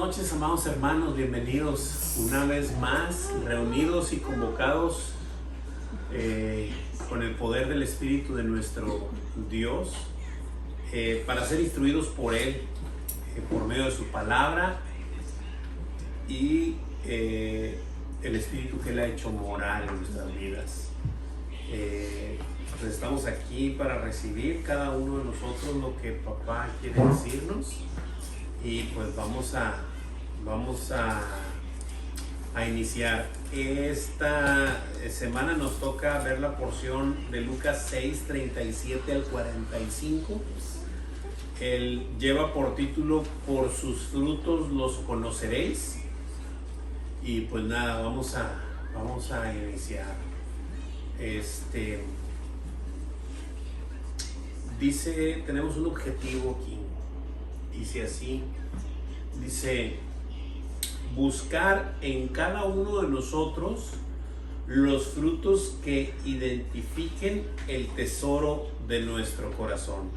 noches, amados hermanos, bienvenidos una vez más, reunidos y convocados con el poder del Espíritu de nuestro Dios para ser instruidos por Él, por medio de su palabra y el Espíritu que Él ha hecho morar en nuestras vidas. Pues estamos aquí para recibir cada uno de nosotros lo que Papá quiere decirnos. Y pues vamos a iniciar. Esta semana nos toca ver la porción de Lucas 6, 37 al 45. Él lleva por título: por sus frutos los conoceréis. Y pues nada, vamos a iniciar. Dice, tenemos un objetivo aquí. Dice así, buscar en cada uno de nosotros los frutos que identifiquen el tesoro de nuestro corazón.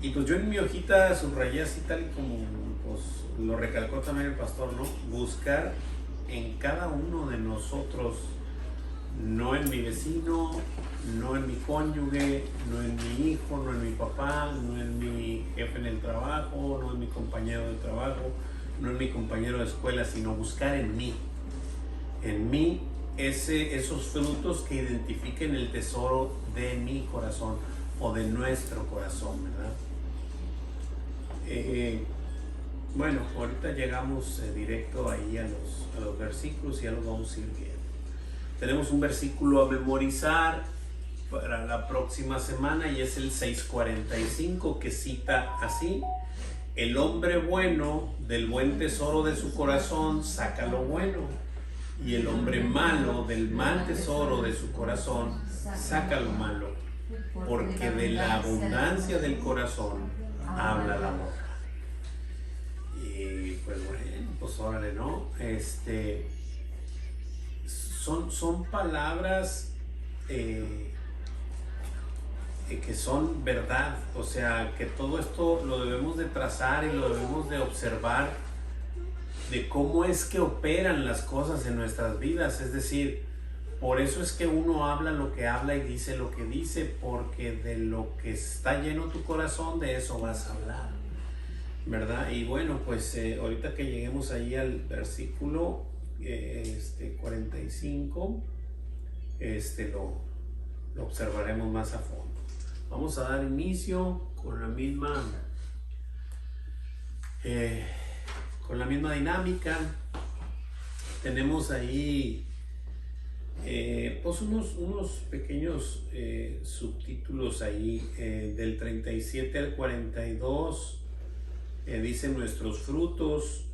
Y pues yo en mi hojita subrayé así tal y como pues lo recalcó también el pastor, ¿no? Buscar en cada uno de nosotros, no en mi vecino, no en mi cónyuge, no en mi hijo, no en mi papá, no en mi jefe en el trabajo, no en mi compañero de trabajo, no en mi compañero de escuela, sino buscar en mí esos frutos que identifiquen el tesoro de mi corazón o de nuestro corazón, ¿verdad? Bueno, ahorita llegamos directo ahí a los versículos y ya los vamos a ir viendo. Tenemos un versículo a memorizar para la próxima semana y es el 6:45, que cita así: el hombre bueno del buen tesoro de su corazón saca lo bueno, y el hombre malo del mal tesoro de su corazón saca lo malo, porque de la abundancia del corazón habla la boca. Y pues bueno, pues órale, ¿no? Son palabras que son verdad, o sea, que todo esto lo debemos de trazar y lo debemos de observar de cómo es que operan las cosas en nuestras vidas. Es decir, por eso es que uno habla lo que habla y dice lo que dice, porque de lo que está lleno tu corazón, de eso vas a hablar, ¿verdad? Y bueno, pues ahorita que lleguemos ahí al versículo 45, lo observaremos más a fondo. Vamos a dar inicio con la misma dinámica. Tenemos ahí pues unos pequeños subtítulos ahí, del 37 al 42 dice nuestros frutos.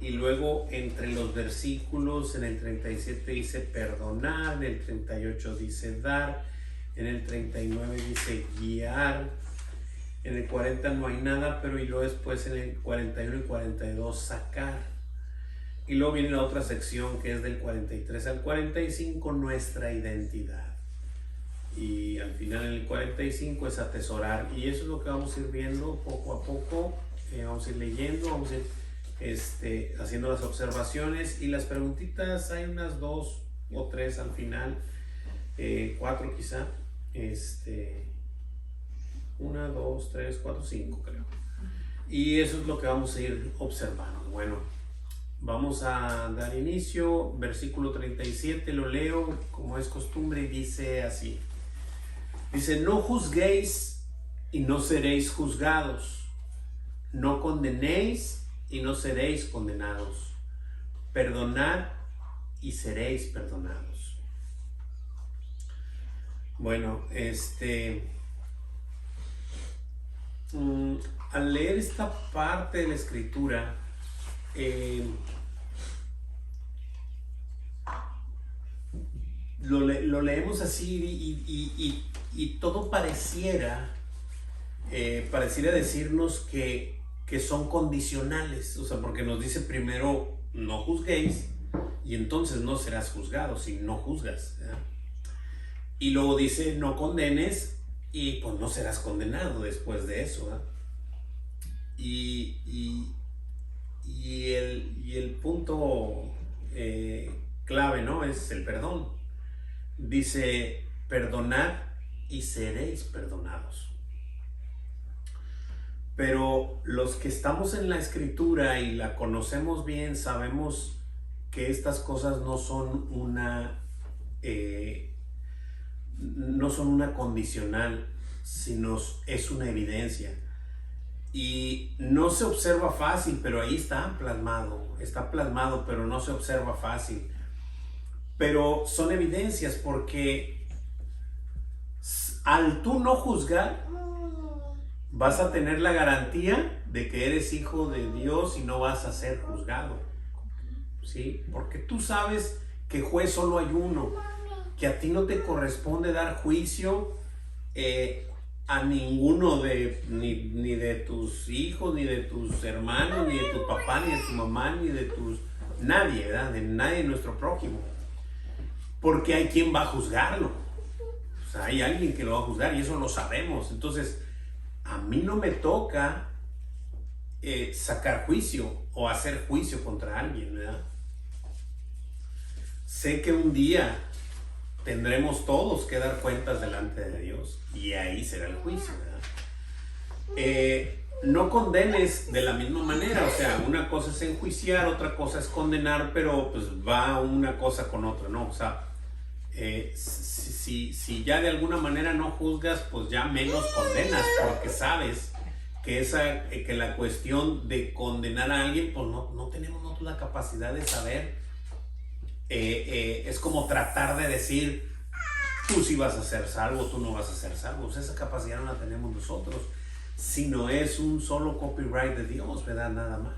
Y luego entre los versículos, en el 37 dice perdonar, en el 38 dice dar, en el 39 dice guiar, en el 40 no hay nada, pero y luego después en el 41 y 42 sacar. Y luego viene la otra sección que es del 43 al 45, nuestra identidad. Y al final en el 45 es atesorar. Y eso es lo que vamos a ir viendo poco a poco. Vamos a ir leyendo, vamos a ir haciendo las observaciones y las preguntitas. Hay unas 2 o 3 al final, 4 quizá. 1, 2, 3, 4, 5 creo. Y eso es lo que vamos a ir observando. Bueno, vamos a dar inicio. Versículo 37, lo leo como es costumbre y dice así. Dice: no juzguéis y no seréis juzgados, no condenéis y no seréis condenados, perdonad y seréis perdonados. Bueno, al leer esta parte de la escritura, lo leemos así y todo pareciera decirnos que son condicionales, o sea, porque nos dice primero no juzguéis y entonces no serás juzgado si no juzgas, ¿verdad? Y luego dice no condenes y pues no serás condenado después de eso, ¿verdad? Y clave, ¿no? Es el perdón. Dice, perdonad y seréis perdonados. Pero los que estamos en la Escritura y la conocemos bien, sabemos que estas cosas no son una condicional, sino es una evidencia. Y no se observa fácil, pero ahí está plasmado, pero no se observa fácil. Pero son evidencias porque al tú no juzgar, vas a tener la garantía de que eres hijo de Dios y no vas a ser juzgado, ¿sí? Porque tú sabes que juez solo hay uno, que a ti no te corresponde dar juicio a ninguno ni de tus hijos, ni de tus hermanos, ni de tu papá, ni de tu mamá, ni de nadie, ¿verdad? De nadie de nuestro prójimo. Porque hay quien va a juzgarlo. O sea, hay alguien que lo va a juzgar y eso lo sabemos. Entonces, a mí no me toca sacar juicio o hacer juicio contra alguien, ¿verdad? Sé que un día tendremos todos que dar cuentas delante de Dios y ahí será el juicio, ¿verdad? No condenes de la misma manera, o sea, una cosa es enjuiciar, otra cosa es condenar, pero pues va una cosa con otra, ¿no? O sea, si ya de alguna manera no juzgas, pues ya menos condenas, porque sabes que la cuestión de condenar a alguien, pues no tenemos la capacidad de saber. Es como tratar de decir, tú sí vas a ser salvo, tú no vas a ser salvo. O sea, esa capacidad no la tenemos nosotros, sino es un solo copyright de Dios, ¿verdad? Nada más.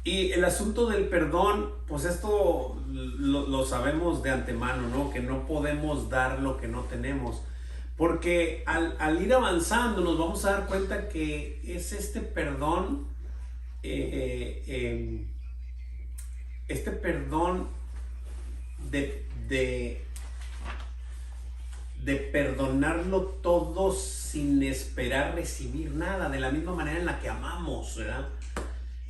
Y el asunto del perdón, pues esto lo sabemos de antemano, ¿no? Que no podemos dar lo que no tenemos. Porque al ir avanzando nos vamos a dar cuenta que es este perdón, de perdonarlo todo sin esperar recibir nada, de la misma manera en la que amamos, ¿verdad?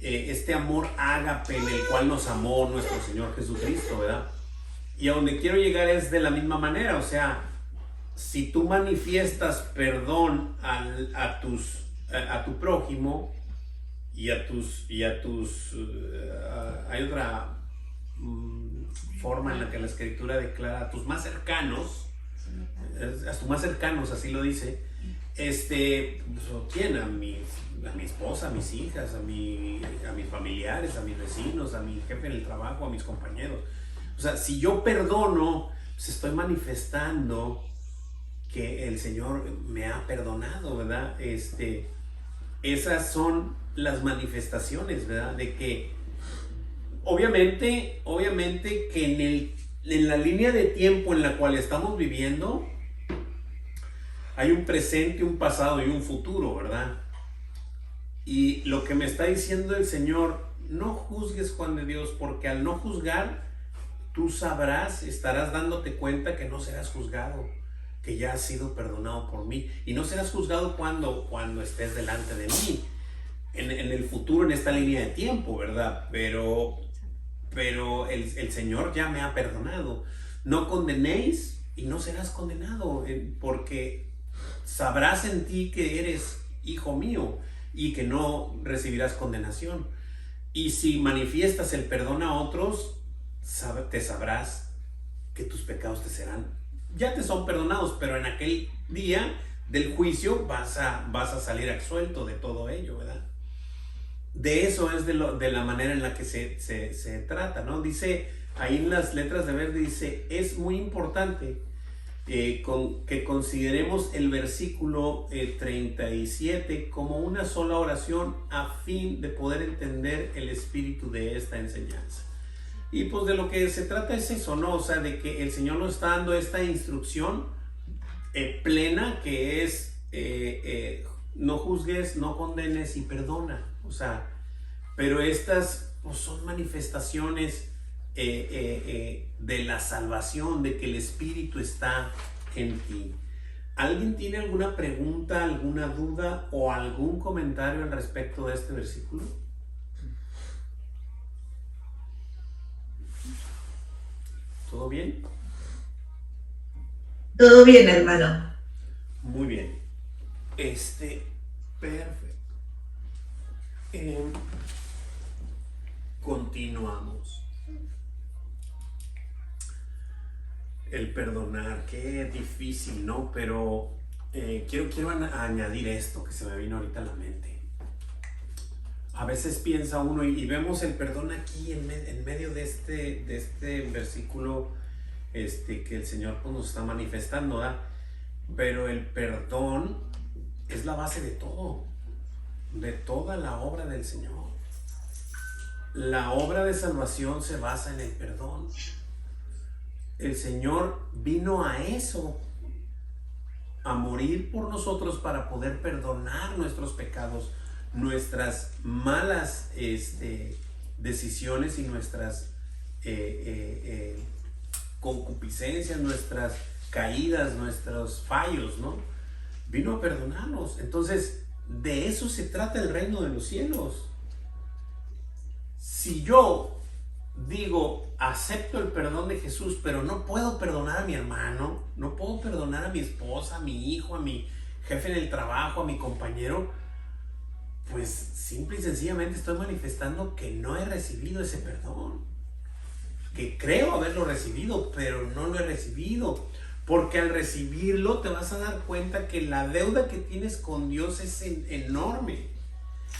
Este amor ágape en el cual nos amó nuestro Señor Jesucristo, ¿verdad? Y a donde quiero llegar es de la misma manera, o sea, si tú manifiestas perdón a tu prójimo y hay otra forma en la que la Escritura declara a tus más cercanos, así lo dice, ¿quién? A mi esposa, a mis hijas, a mis familiares, a mis vecinos, a mi jefe en el trabajo, a mis compañeros. O sea, si yo perdono, pues estoy manifestando que el Señor me ha perdonado, ¿verdad? Esas son las manifestaciones, ¿verdad? De que obviamente que en la línea de tiempo en la cual estamos viviendo hay un presente, un pasado y un futuro, ¿verdad? Y lo que me está diciendo el Señor, no juzgues, Juan de Dios, porque al no juzgar, tú estarás dándote cuenta que no serás juzgado, que ya has sido perdonado por mí. Y no serás juzgado cuando estés delante de mí, en el futuro, en esta línea de tiempo, ¿verdad? Pero el Señor ya me ha perdonado. No condenéis y no serás condenado, porque sabrás en ti que eres hijo mío y que no recibirás condenación. Y si manifiestas el perdón a otros, te sabrás que tus pecados ya te son perdonados, pero en aquel día del juicio vas a salir absuelto de todo ello, ¿verdad? De eso es de la manera en la que se trata, ¿no? Dice ahí en las letras de verde, dice, es muy importante que consideremos el versículo 37 como una sola oración a fin de poder entender el espíritu de esta enseñanza. Y pues de lo que se trata es eso, ¿no? O sea, de que el Señor nos está dando esta instrucción plena, que es no juzgues, no condenes y perdona. O sea, pero estas pues, son manifestaciones de la salvación, de que el Espíritu está en ti. ¿Alguien tiene alguna pregunta, alguna duda o algún comentario al respecto de este versículo? ¿Todo bien? Todo bien, hermano. Muy bien. Perfecto. Eh, Continuamos. El perdonar, qué difícil, ¿no? Pero quiero añadir esto que se me vino ahorita a la mente. A veces piensa uno y vemos el perdón aquí en medio de este versículo que el Señor pues, nos está manifestando, ¿verdad? Pero el perdón es la base de toda la obra del Señor. La obra de salvación se basa en el perdón. El Señor vino a eso, a morir por nosotros para poder perdonar nuestros pecados, nuestras malas decisiones y nuestras concupiscencias, nuestras caídas, nuestros fallos, ¿no? Vino a perdonarnos. Entonces, de eso se trata el reino de los cielos. Si yo digo, acepto el perdón de Jesús, pero no puedo perdonar a mi hermano, no puedo perdonar a mi esposa, a mi hijo, a mi jefe en el trabajo, a mi compañero, pues simple y sencillamente estoy manifestando que no he recibido ese perdón. Que creo haberlo recibido, pero no lo he recibido. Porque al recibirlo te vas a dar cuenta que la deuda que tienes con Dios es enorme.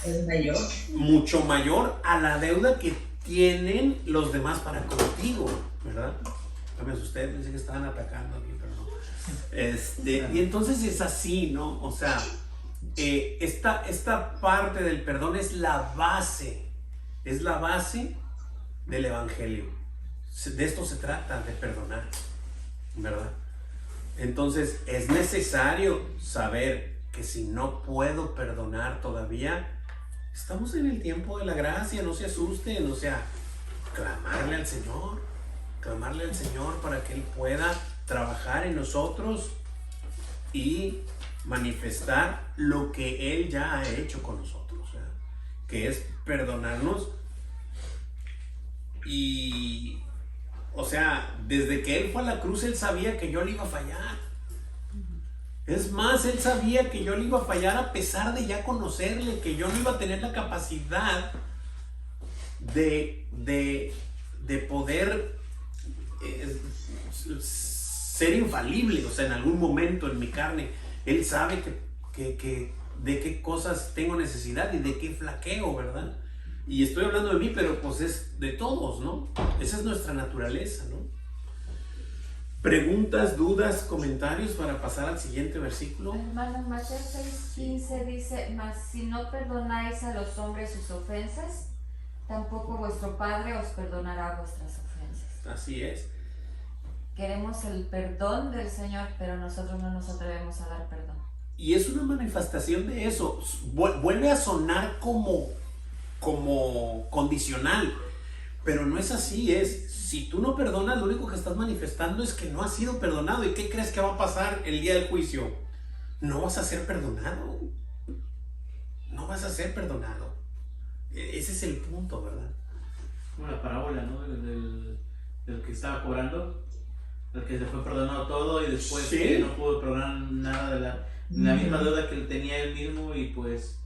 Es mayor. Mucho mayor a la deuda que tienen los demás para contigo, ¿verdad? Me asusté, pensé que estaban atacando a mí, pero no. Y entonces es así, ¿no? O sea, esta parte del perdón es la base del evangelio. De esto se trata, de perdonar, ¿verdad? Entonces es necesario saber que si no puedo perdonar todavía, estamos en el tiempo de la gracia, no se asusten, o sea, clamarle al Señor para que Él pueda trabajar en nosotros y manifestar lo que Él ya ha hecho con nosotros, ¿verdad? Que es perdonarnos y, o sea, desde que Él fue a la cruz, Él sabía que yo le iba a fallar. Es más, Él sabía que yo le iba a fallar a pesar de ya conocerle, que yo no iba a tener la capacidad de poder ser infalible, o sea, en algún momento en mi carne. Él sabe de qué cosas tengo necesidad y de qué flaqueo, ¿verdad? Y estoy hablando de mí, pero pues es de todos, ¿no? Esa es nuestra naturaleza, ¿no? ¿Preguntas, dudas, comentarios para pasar al siguiente versículo? Hermano, Mateo 6:15 dice, mas si no perdonáis a los hombres sus ofensas, tampoco vuestro Padre os perdonará vuestras ofensas. Así es. Queremos el perdón del Señor, pero nosotros no nos atrevemos a dar perdón. Y es una manifestación de eso. Vuelve a sonar como condicional, pero no es así. Es, si tú no perdonas, lo único que estás manifestando es que no has sido perdonado. ¿Y qué crees que va a pasar el día del juicio? No vas a ser perdonado. No vas a ser perdonado. Ese es el punto, ¿verdad? Como la parábola, ¿no? Del que estaba cobrando, el que se fue perdonado todo y después ¿Sí? Que no pudo perdonar nada de la misma deuda que tenía él mismo y pues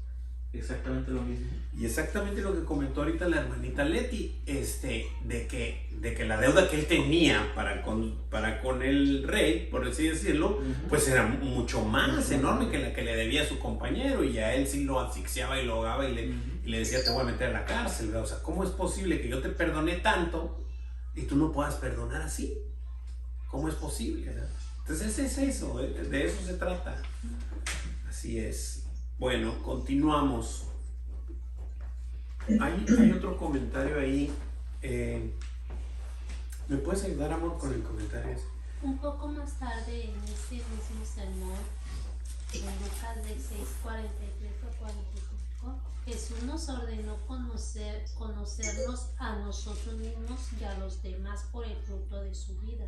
exactamente lo mismo. Y exactamente lo que comentó ahorita la hermanita Leti, de que la deuda que él tenía para con el rey, por así decirlo, pues era mucho más enorme que la que le debía a su compañero, y a él sí lo asfixiaba y lo ahogaba y le decía, te voy a meter a la cárcel, ¿verdad? O sea, ¿cómo es posible que yo te perdoné tanto y tú no puedas perdonar así? ¿Cómo es posible, verdad? Entonces es eso, de eso se trata. Así es. Bueno, continuamos. Hay otro comentario ahí. ¿Me puedes ayudar, amor, con el comentario ese? Un poco más tarde en este mismo sermón, en Lucas de 6:43-45, Jesús nos ordenó conocernos a nosotros mismos y a los demás por el fruto de su vida,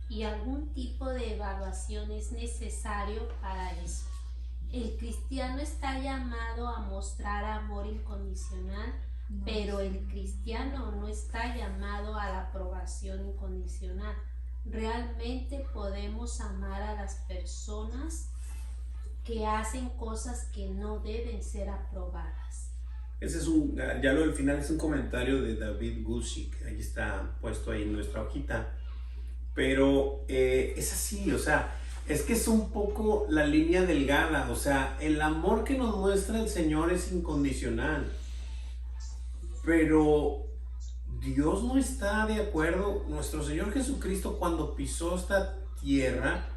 y algún tipo de evaluación es necesario para eso. El cristiano está llamado a mostrar amor incondicional pero el cristiano no está llamado a la aprobación incondicional. Realmente podemos amar a las personas que hacen cosas que no deben ser aprobadas. Ese es ya lo del final es un comentario de David Gushik, ahí está puesto ahí en nuestra hojita, pero es así, o sea, es que es un poco la línea delgada, o sea, el amor que nos muestra el Señor es incondicional, pero Dios no está de acuerdo. Nuestro Señor Jesucristo, cuando pisó esta tierra,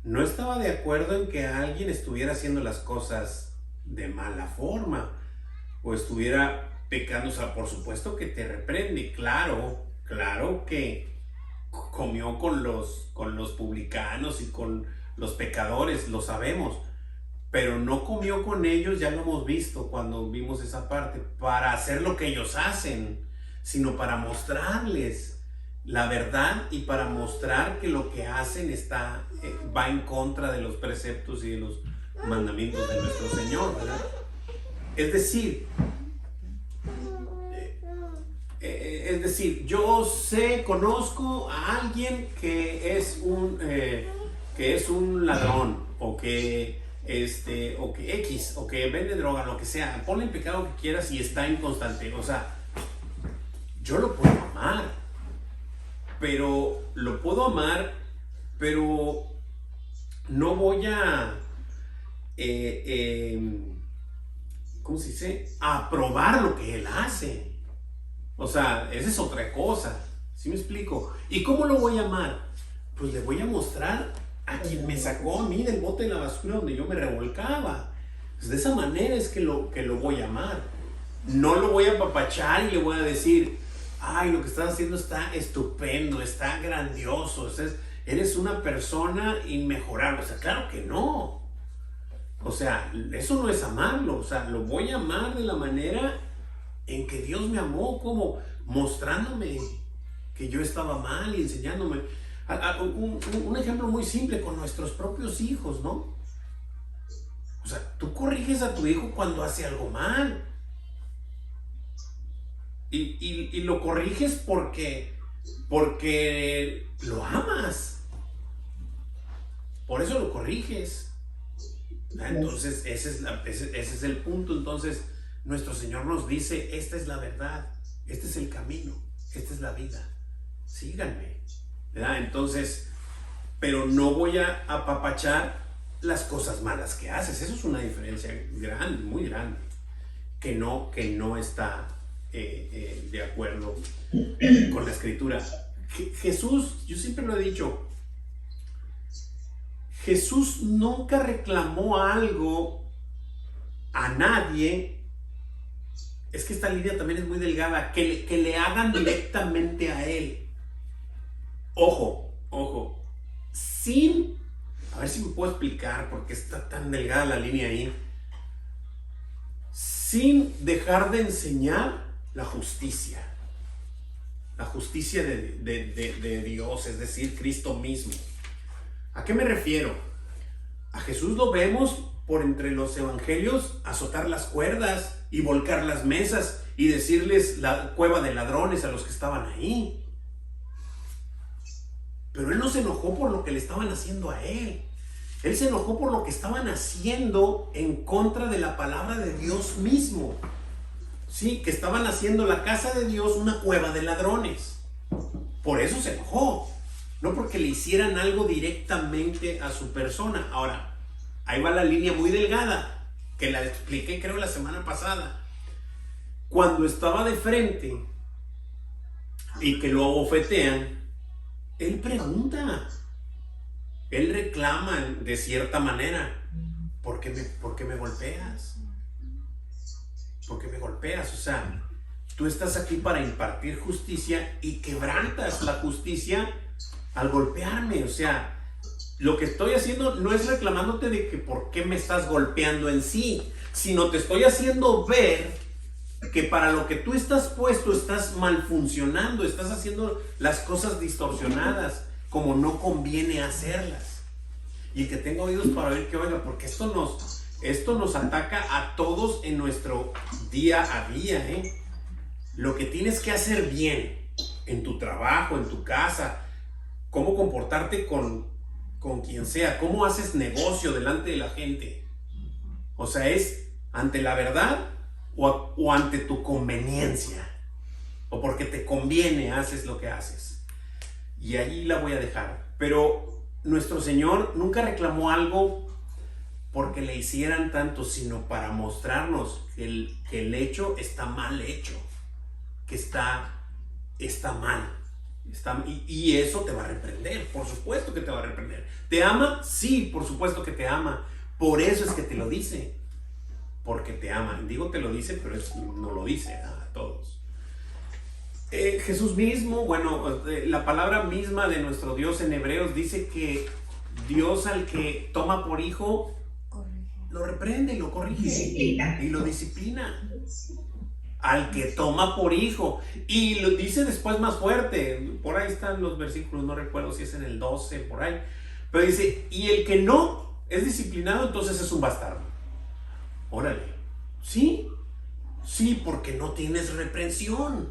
no estaba de acuerdo en que alguien estuviera haciendo las cosas de mala forma o estuviera pecando. O sea, por supuesto que te reprende, claro que comió con los publicanos y con los pecadores, lo sabemos, pero no comió con ellos, ya lo hemos visto cuando vimos esa parte, para hacer lo que ellos hacen, sino para mostrarles la verdad y para mostrar que lo que hacen va en contra de los preceptos y de los mandamientos de nuestro Señor, ¿verdad? Es decir, yo conozco a alguien que es un ladrón o que vende droga, lo que sea, ponle el pecado que quieras y está inconstante. O sea, yo lo puedo amar, pero no voy a ¿cómo se dice? A aprobar lo que él hace. O sea, esa es otra cosa. ¿Sí me explico? ¿Y cómo lo voy a amar? Pues le voy a mostrar a quien me sacó a mí del bote de la basura donde yo me revolcaba. Pues de esa manera es que lo voy a amar. No lo voy a apapachar y le voy a decir, ay, lo que estás haciendo está estupendo, está grandioso, eres una persona inmejorable. O sea, claro que no. O sea, eso no es amarlo. O sea, lo voy a amar de la manera en que Dios me amó, como mostrándome que yo estaba mal y enseñándome. Un ejemplo muy simple con nuestros propios hijos, ¿no? O sea, tú corriges a tu hijo cuando hace algo mal. Y lo corriges porque lo amas. Por eso lo corriges. Entonces, ese es el punto. Entonces, nuestro Señor nos dice, esta es la verdad, este es el camino, esta es la vida. Síganme. ¿Verdad? Entonces, pero no voy a apapachar las cosas malas que haces. Eso es una diferencia grande, muy grande, que no está de acuerdo con la Escritura. Jesús, yo siempre lo he dicho, Jesús nunca reclamó algo a nadie. Es que esta línea también es muy delgada, que le hagan directamente a él. Ojo, a ver si me puedo explicar porque está tan delgada la línea ahí, sin dejar de enseñar la justicia de Dios, es decir, Cristo mismo. ¿A qué me refiero? A Jesús lo vemos por entre los evangelios azotar las cuerdas y volcar las mesas y decirles la cueva de ladrones a los que estaban ahí. Pero él no se enojó por lo que le estaban haciendo a él. Él se enojó por lo que estaban haciendo en contra de la palabra de Dios mismo. Sí, que estaban haciendo la casa de Dios una cueva de ladrones. Por eso se enojó. No porque le hicieran algo directamente a su persona. Ahora, ahí va la línea muy delgada, que la expliqué creo la semana pasada. Cuando estaba de frente y que lo abofetean, él pregunta, él reclama de cierta manera, ¿por qué me golpeas? ¿Por qué me golpeas? O sea, tú estás aquí para impartir justicia y quebrantas la justicia al golpearme. O sea, lo que estoy haciendo no es reclamándote de que por qué me estás golpeando en sí, sino te estoy haciendo ver que para lo que tú estás puesto estás mal funcionando, estás haciendo las cosas distorsionadas como no conviene hacerlas. Y el que tenga oídos para oír que oiga, porque esto nos ataca a todos en nuestro día a día, lo que tienes que hacer bien en tu trabajo, en tu casa, cómo comportarte con quien sea, cómo haces negocio delante de la gente. O sea, es ante la verdad o ante tu conveniencia, o porque te conviene haces lo que haces. Y ahí la voy a dejar. Pero nuestro Señor nunca reclamó algo porque le hicieran tanto, sino para mostrarnos que el hecho está mal hecho, que está mal. Y eso te va a reprender, por supuesto que te va a reprender. ¿Te ama? Sí, por supuesto que te ama. Por eso es que te lo dice, porque te ama. Digo te lo dice, pero no lo dice a todos. Jesús mismo, bueno, la palabra misma de nuestro Dios en Hebreos dice que Dios al que toma por hijo lo reprende, lo corrige Disciplina. y lo disciplina. Al que toma por hijo. Y lo dice después más fuerte. Por ahí están los versículos, no recuerdo si es en el 12, por ahí. Pero dice, y el que no es disciplinado, entonces es un bastardo. Órale. ¿Sí? Sí, porque no tienes reprensión.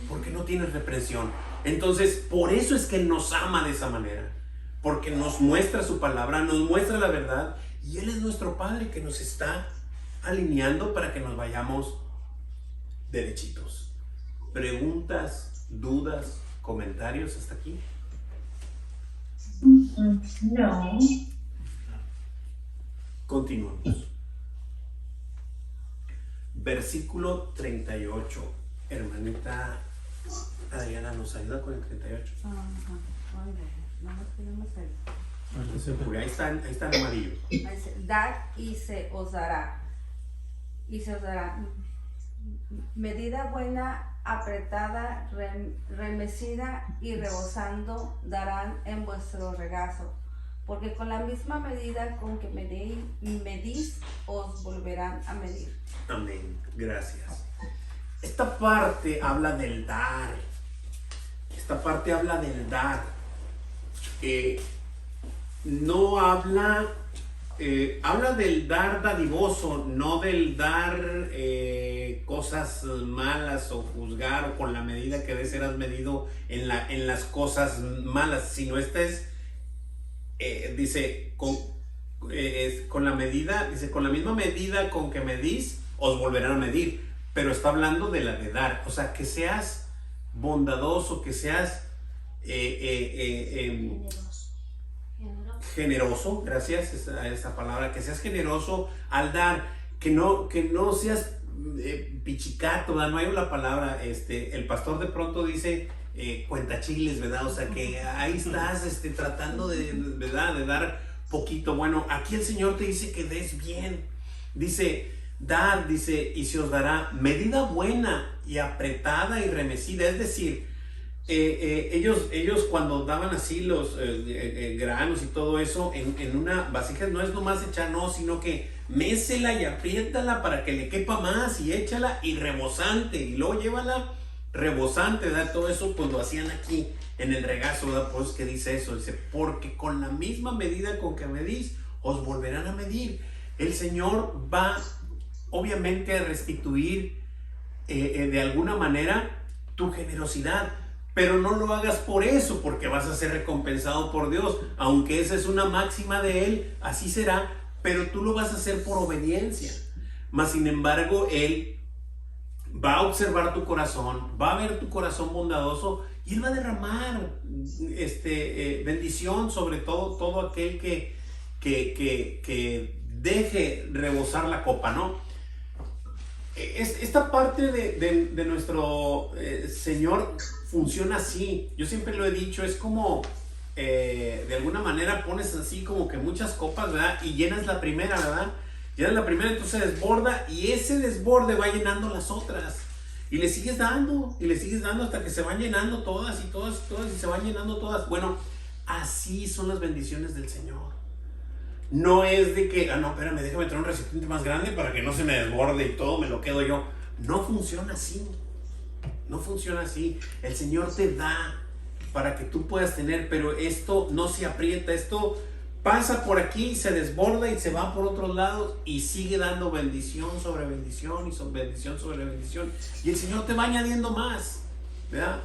Porque no tienes reprensión. Entonces, por eso es que nos ama de esa manera. Porque nos muestra su palabra, nos muestra la verdad. Y Él es nuestro Padre que nos está alineando para que nos vayamos derechitos. ¿Preguntas, dudas, comentarios hasta aquí? No. Continuamos. Versículo 38. Hermanita Adriana, ¿nos ayuda con el 38? Porque ahí está en amarillo. Dad y se os dará. Y se os dará. Medida buena, apretada, remecida y rebosando darán en vuestro regazo. Porque con la misma medida con que medís, os volverán a medir. Amén. Gracias. Esta parte habla del dar. No habla, habla del dar dadivoso, no del dar cosas malas o juzgar o con la medida que debes serás medido en las cosas malas, sino dice, con la medida, dice, con la misma medida con que medís, os volverán a medir, pero está hablando de la de dar, o sea, que seas bondadoso, que seas generoso, gracias a esa palabra, que seas generoso al dar, que no seas pichicato, ¿verdad? No hay una palabra, el pastor de pronto dice cuentachiles, ¿verdad? O sea, que ahí estás tratando ¿verdad? De dar poquito. Bueno, aquí el Señor te dice que des bien, dice, dad, dice, y se os dará medida buena y apretada y remecida, es decir, ellos cuando daban así los granos y todo eso en una vasija, no es nomás echar, no, sino que mécela y apriétala para que le quepa más y échala y rebosante, y luego llévala rebosante, ¿verdad? Todo eso pues lo hacían aquí en el regazo, ¿verdad? Pues que dice eso, dice, porque con la misma medida con que medís, os volverán a medir. El Señor va obviamente a restituir de alguna manera tu generosidad, pero no lo hagas por eso, porque vas a ser recompensado por Dios, aunque esa es una máxima de Él, así será, pero tú lo vas a hacer por obediencia. Mas sin embargo, Él va a observar tu corazón, va a ver tu corazón bondadoso y Él va a derramar bendición sobre todo aquel que deje rebosar la copa, ¿no? Esta parte de nuestro Señor funciona así. Yo siempre lo he dicho, es como de alguna manera pones así como que muchas copas, ¿verdad? Y llenas la primera, ¿verdad? Llenas la primera, entonces desborda y ese desborde va llenando las otras. Y le sigues dando hasta que se van llenando todas y se van llenando todas. Bueno, así son las bendiciones del Señor. No es de que, no, espérame, déjame traer un recipiente más grande para que no se me desborde y todo me lo quedo yo. No funciona así. No funciona así. El Señor te da para que tú puedas tener, pero esto no se aprieta, esto pasa por aquí, se desborda y se va por otros lados y sigue dando bendición sobre bendición y bendición sobre bendición. Y el Señor te va añadiendo más, ¿verdad?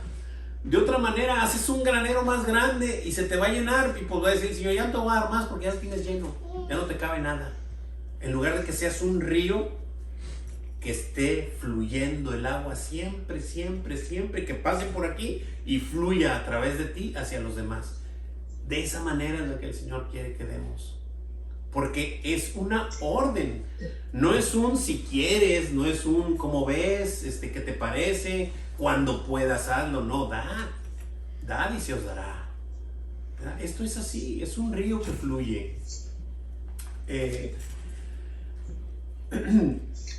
De otra manera, haces un granero más grande y se te va a llenar y pues va a decir, Señor, ya no te voy a dar más porque ya tienes lleno, ya no te cabe nada. En lugar de que seas un río, que esté fluyendo el agua siempre, siempre, siempre, que pase por aquí y fluya a través de ti hacia los demás. De esa manera es lo que el Señor quiere que demos. Porque es una orden. No es un si quieres, no es un como ves, qué te parece, cuando puedas hazlo. No, dad y se os dará. ¿Verdad? Esto es así, es un río que fluye.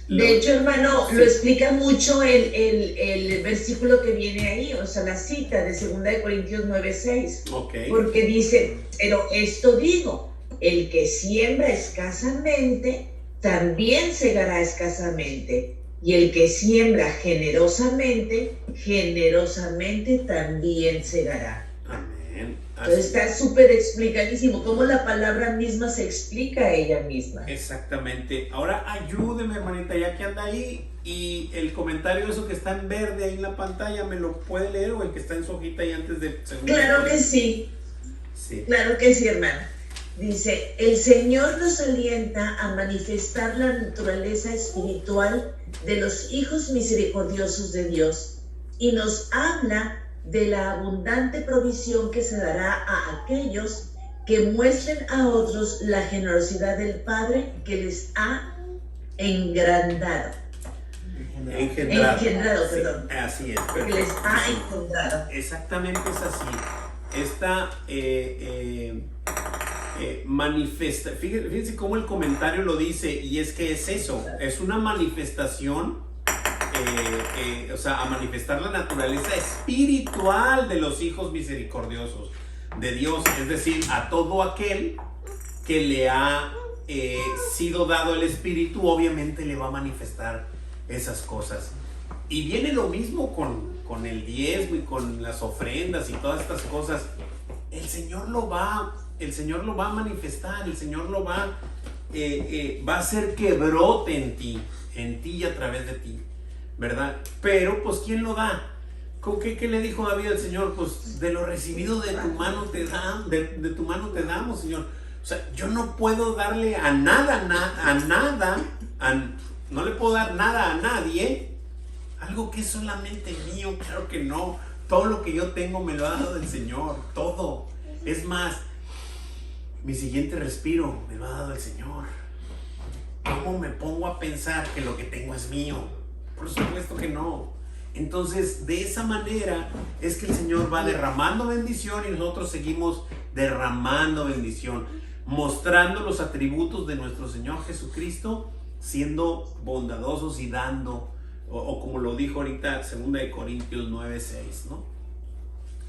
De hecho, hermano, sí, lo explica mucho el versículo que viene ahí, o sea, la cita de 2 Corintios 9:6. okay. Porque dice, pero esto digo, el que siembra escasamente, también segará escasamente. Y el que siembra generosamente, generosamente también segará. Amén. Entonces está súper explicadísimo, cómo la palabra misma se explica a ella misma. Exactamente. Ahora ayúdeme, hermanita, ya que anda ahí, y el comentario, eso que está en verde ahí en la pantalla, ¿me lo puede leer? O el que está en su hojita ahí antes de... Claro que sí, sí. claro que sí, hermano. Dice, el Señor nos alienta a manifestar la naturaleza espiritual de los hijos misericordiosos de Dios y nos habla de la abundante provisión que se dará a aquellos que muestren a otros la generosidad del Padre que les ha engrandado. Engendrado, sí, perdón. así es. Que les ha engendrado. Exactamente es así. Esta manifesta, fíjense cómo el comentario lo dice, y es que es eso, es una manifestación, o sea, a manifestar la naturaleza espiritual de los hijos misericordiosos de Dios, es decir, a todo aquel que le ha sido dado el Espíritu, obviamente le va a manifestar esas cosas. Y viene lo mismo con el diezmo y con las ofrendas y todas estas cosas. El Señor lo va a manifestar, el Señor lo va a hacer que brote en ti y a través de ti, ¿verdad? Pero, pues, ¿quién lo da? ¿Qué le dijo David al Señor? Pues, de lo recibido de tu mano te damos, de tu mano te damos, Señor. O sea, yo no puedo darle a nada, no le puedo dar nada a nadie, algo que es solamente mío, claro que no. Todo lo que yo tengo me lo ha dado el Señor, todo. Es más, mi siguiente respiro me lo ha dado el Señor. ¿Cómo me pongo a pensar que lo que tengo es mío? Por supuesto que no. Entonces, de esa manera es que el Señor va derramando bendición y nosotros seguimos derramando bendición, mostrando los atributos de nuestro Señor Jesucristo, siendo bondadosos y dando, o como lo dijo ahorita 2 Corintios 9:6, ¿no?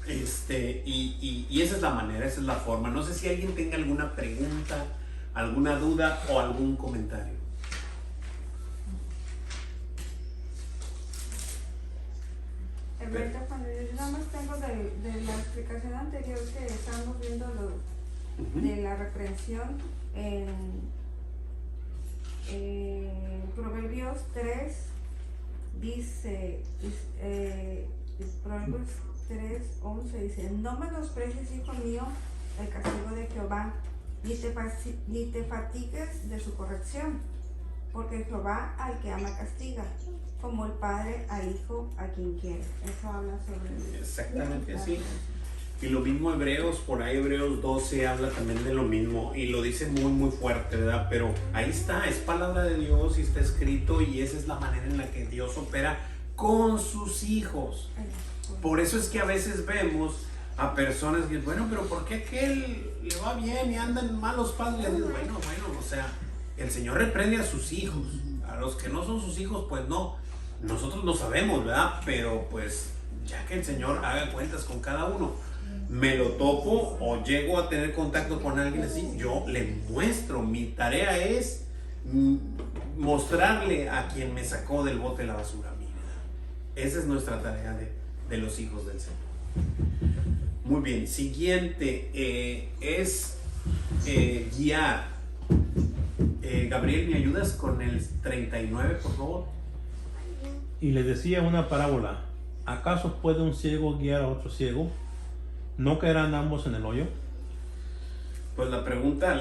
Y esa es la manera, esa es la forma. No sé si alguien tenga alguna pregunta, alguna duda o algún comentario. Cuando yo nada más tengo de la explicación anterior que estábamos viendo de la reprensión en Proverbios 3, dice, Proverbios 3:11 dice, no menosprecies, hijo mío, el castigo de Jehová, ni te fatigues de su corrección, porque Jehová al que ama castiga, como el padre al hijo a quien quiere. Eso habla sobre... Exactamente así. Y lo mismo Hebreos, por ahí Hebreos 12 habla también de lo mismo y lo dice muy muy fuerte, ¿verdad? Pero ahí está, es palabra de Dios y está escrito, y esa es la manera en la que Dios opera con sus hijos. Por eso es que a veces vemos a personas que, bueno, pero ¿por qué aquel le va bien y andan malos padres? Bueno, o sea, el Señor reprende a sus hijos. A los que no son sus hijos, pues no. Nosotros lo sabemos, ¿verdad? Pero pues ya que el Señor haga cuentas con cada uno. Me lo topo o llego a tener contacto con alguien así, yo le muestro. Mi tarea es mostrarle a quien me sacó del bote de la basura. Mira, esa es nuestra tarea de los hijos del Señor. Muy bien, siguiente es guiar. Gabriel, ¿me ayudas con el 39, por favor? Y le decía una parábola: ¿acaso puede un ciego guiar a otro ciego? ¿No caerán ambos en el hoyo? Pues la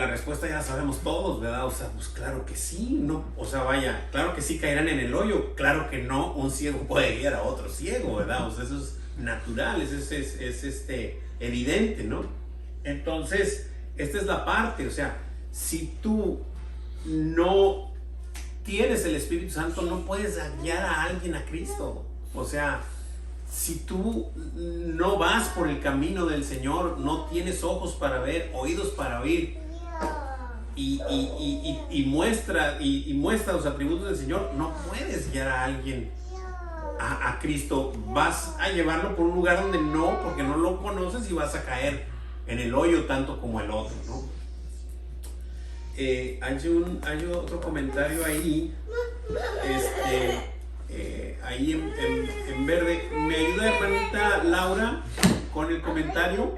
respuesta ya la sabemos todos, ¿verdad? O sea, pues claro que sí, ¿no? O sea, vaya, claro que sí caerán en el hoyo, claro que no, un ciego puede guiar a otro ciego, ¿verdad? O sea, eso es natural, es evidente, ¿no? Entonces, esta es la parte, o sea, si tú no tienes el Espíritu Santo, no puedes guiar a alguien a Cristo. O sea, si tú no vas por el camino del Señor, no tienes ojos para ver, oídos para oír, y muestra los atributos del Señor, no puedes guiar a alguien a Cristo. Vas a llevarlo por un lugar donde no, porque no lo conoces, y vas a caer en el hoyo tanto como el otro, ¿no? Hay otro comentario ahí, ahí en verde. ¿Me ayuda, hermanita Laura, con el comentario?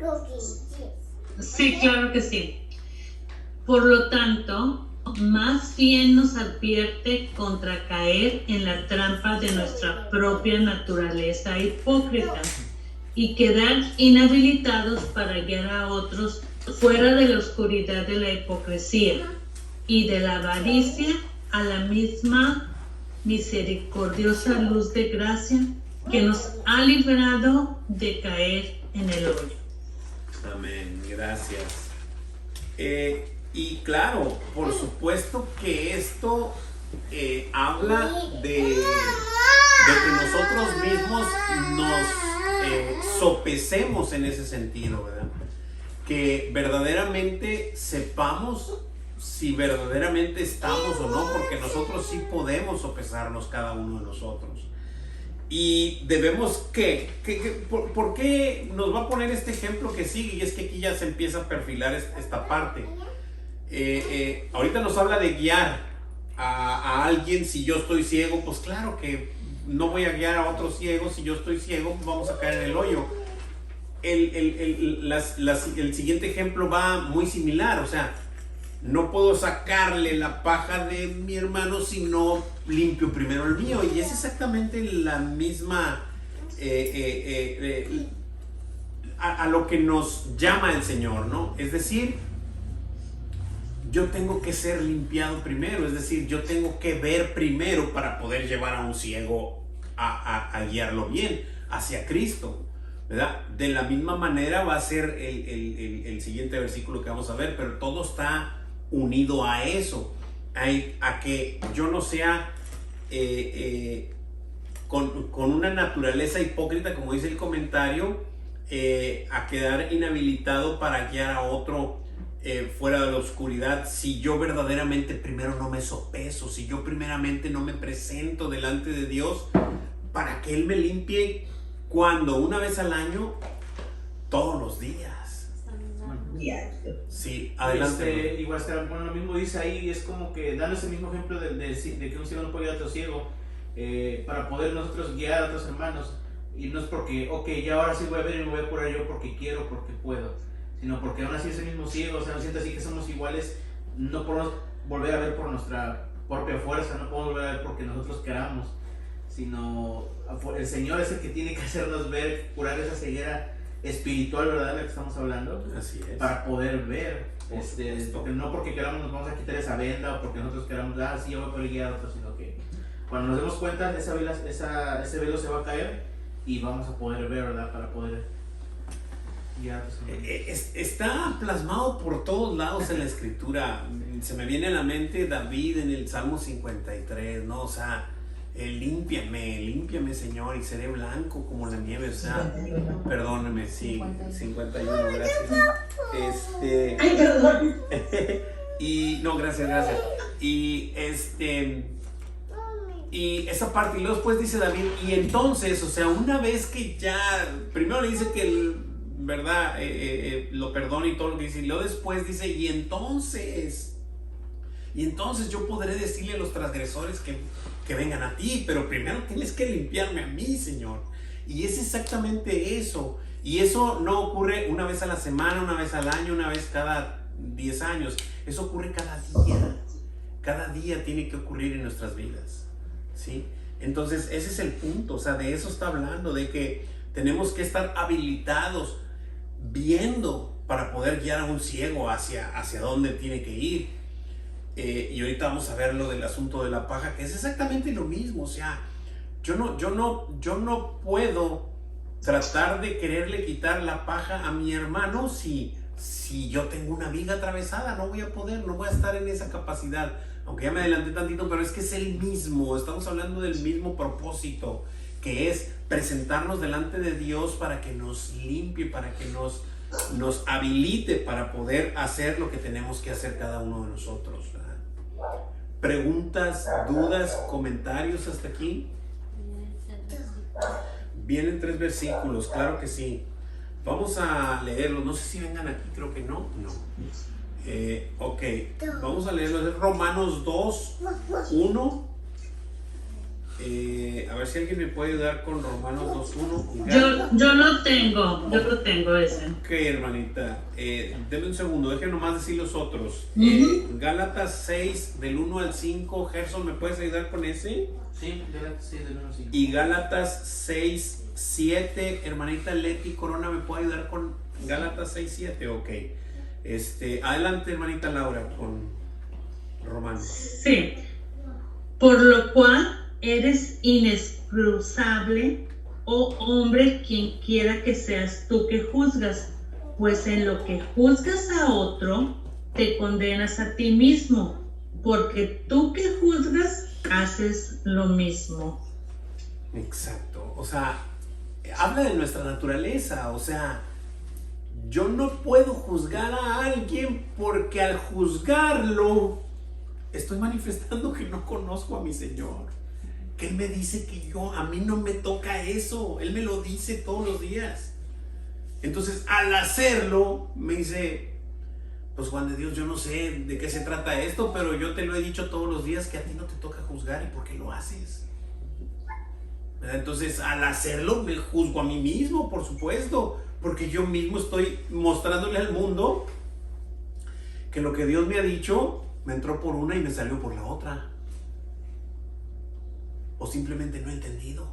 Sí, claro que sí. Por lo tanto, más bien nos advierte contra caer en la trampa de nuestra propia naturaleza hipócrita y quedar inhabilitados para guiar a otros fuera de la oscuridad de la hipocresía y de la avaricia a la misma misericordiosa luz de gracia que nos ha librado de caer en el hoyo. Amén, gracias. Y claro, por supuesto que esto habla de que nosotros mismos nos sopesemos en ese sentido, ¿verdad? Que verdaderamente sepamos si verdaderamente estamos o no, porque nosotros sí podemos sopesarnos, cada uno de nosotros. Y debemos ¿por qué nos va a poner este ejemplo que sigue? Y es que aquí ya se empieza a perfilar esta parte. Ahorita nos habla de guiar a alguien. Si yo estoy ciego, pues claro que no voy a guiar a otro ciego. Si yo estoy ciego, pues vamos a caer en el hoyo. El siguiente ejemplo va muy similar. O sea, no puedo sacarle la paja de mi hermano si no limpio primero el mío. Y es exactamente la misma a lo que nos llama el Señor, ¿no? Es decir, yo tengo que ser limpiado primero. Es decir, yo tengo que ver primero para poder llevar a un ciego a guiarlo bien hacia Cristo, ¿verdad? De la misma manera va a ser el siguiente versículo que vamos a ver, pero todo está unido a eso, a que yo no sea con una naturaleza hipócrita, como dice el comentario, a quedar inhabilitado para guiar a otro fuera de la oscuridad. Si yo verdaderamente primero no me sopeso, si yo primeramente no me presento delante de Dios para que Él me limpie, cuando una vez al año, todos los días. Sí, adelante. Igual bueno, lo mismo dice ahí, es como que dando ese mismo ejemplo de que un ciego no puede guiar a otro ciego, para poder nosotros guiar a otros hermanos. Y no es porque, ok, ya ahora sí voy a ver y me voy a curar yo porque quiero, porque puedo, sino porque aún así ese mismo ciego, o sea, no siente así que somos iguales. No podemos volver a ver por nuestra propia fuerza, no podemos volver a ver porque nosotros queramos, sino el Señor es el que tiene que hacernos ver, curar esa ceguera espiritual, ¿verdad? De la que estamos hablando. Así es. Para poder ver, porque no porque queramos nos vamos a quitar esa venda, o porque nosotros queramos, sí, yo voy a poder guiar a otros, sino que cuando nos demos cuenta, ese velo se va a caer y vamos a poder ver, ¿verdad? Para poder guiar a otros. Está plasmado por todos lados en la Escritura. Se me viene a la mente David en el Salmo 53, ¿no? O sea, límpiame, Señor, y seré blanco como la nieve. O sea, perdóneme, sí, 51, gracias. Ay, perdón. Y no, gracias. Y esa parte, y luego después dice David, y entonces, o sea, una vez que ya, primero le dice que él, ¿verdad? Lo perdona y todo lo que dice, y luego después dice, y entonces yo podré decirle a los transgresores que vengan a ti, pero primero tienes que limpiarme a mí, Señor. Y es exactamente eso. Y eso no ocurre una vez a la semana, una vez al año, una vez cada 10 años. Eso ocurre cada día. Cada día tiene que ocurrir en nuestras vidas, ¿sí? Entonces, ese es el punto, o sea, de eso está hablando, de que tenemos que estar habilitados, viendo para poder guiar a un ciego hacia dónde tiene que ir. Y ahorita vamos a ver lo del asunto de la paja, que es exactamente lo mismo. O sea, yo no puedo tratar de quererle quitar la paja a mi hermano si yo tengo una viga atravesada. No voy a poder, no voy a estar en esa capacidad. Aunque ya me adelanté tantito, pero es que es el mismo. Estamos hablando del mismo propósito, que es presentarnos delante de Dios para que nos limpie, para que nos habilite para poder hacer lo que tenemos que hacer cada uno de nosotros, ¿verdad? ¿Preguntas, dudas, comentarios hasta aquí? Vienen 3 versículos, claro que sí. Vamos a leerlos, no sé si vengan aquí, creo que no. Ok, vamos a leerlos. Es Romanos 2, 1. A ver si alguien me puede ayudar con Romanos 2.1. Yo lo tengo ese. Ok, hermanita, denme un segundo, déjenme nomás decir los otros. Gálatas 6, del 1 al 5. Gerson, ¿me puedes ayudar con ese? Sí, Gálatas 6, del 1 al 5. Y Gálatas 6, 7. Hermanita Leti Corona, ¿me puede ayudar con Gálatas 6, 7? Ok. Adelante, hermanita Laura, con Romanos. Sí. Por lo cual eres inexcusable, oh hombre, quien quiera que seas tú que juzgas, pues en lo que juzgas a otro, te condenas a ti mismo, porque tú que juzgas, haces lo mismo. Exacto, o sea, habla de nuestra naturaleza, o sea, yo no puedo juzgar a alguien porque al juzgarlo estoy manifestando que no conozco a mi Señor. Que Él me dice que a mí no me toca eso. Él me lo dice todos los días. Entonces, al hacerlo, me dice, pues Juan de Dios, yo no sé de qué se trata esto, pero yo te lo he dicho todos los días que a ti no te toca juzgar. ¿Y por qué lo haces? ¿Verdad? Entonces, al hacerlo, me juzgo a mí mismo, por supuesto, porque yo mismo estoy mostrándole al mundo que lo que Dios me ha dicho me entró por una y me salió por la otra. O simplemente no he entendido,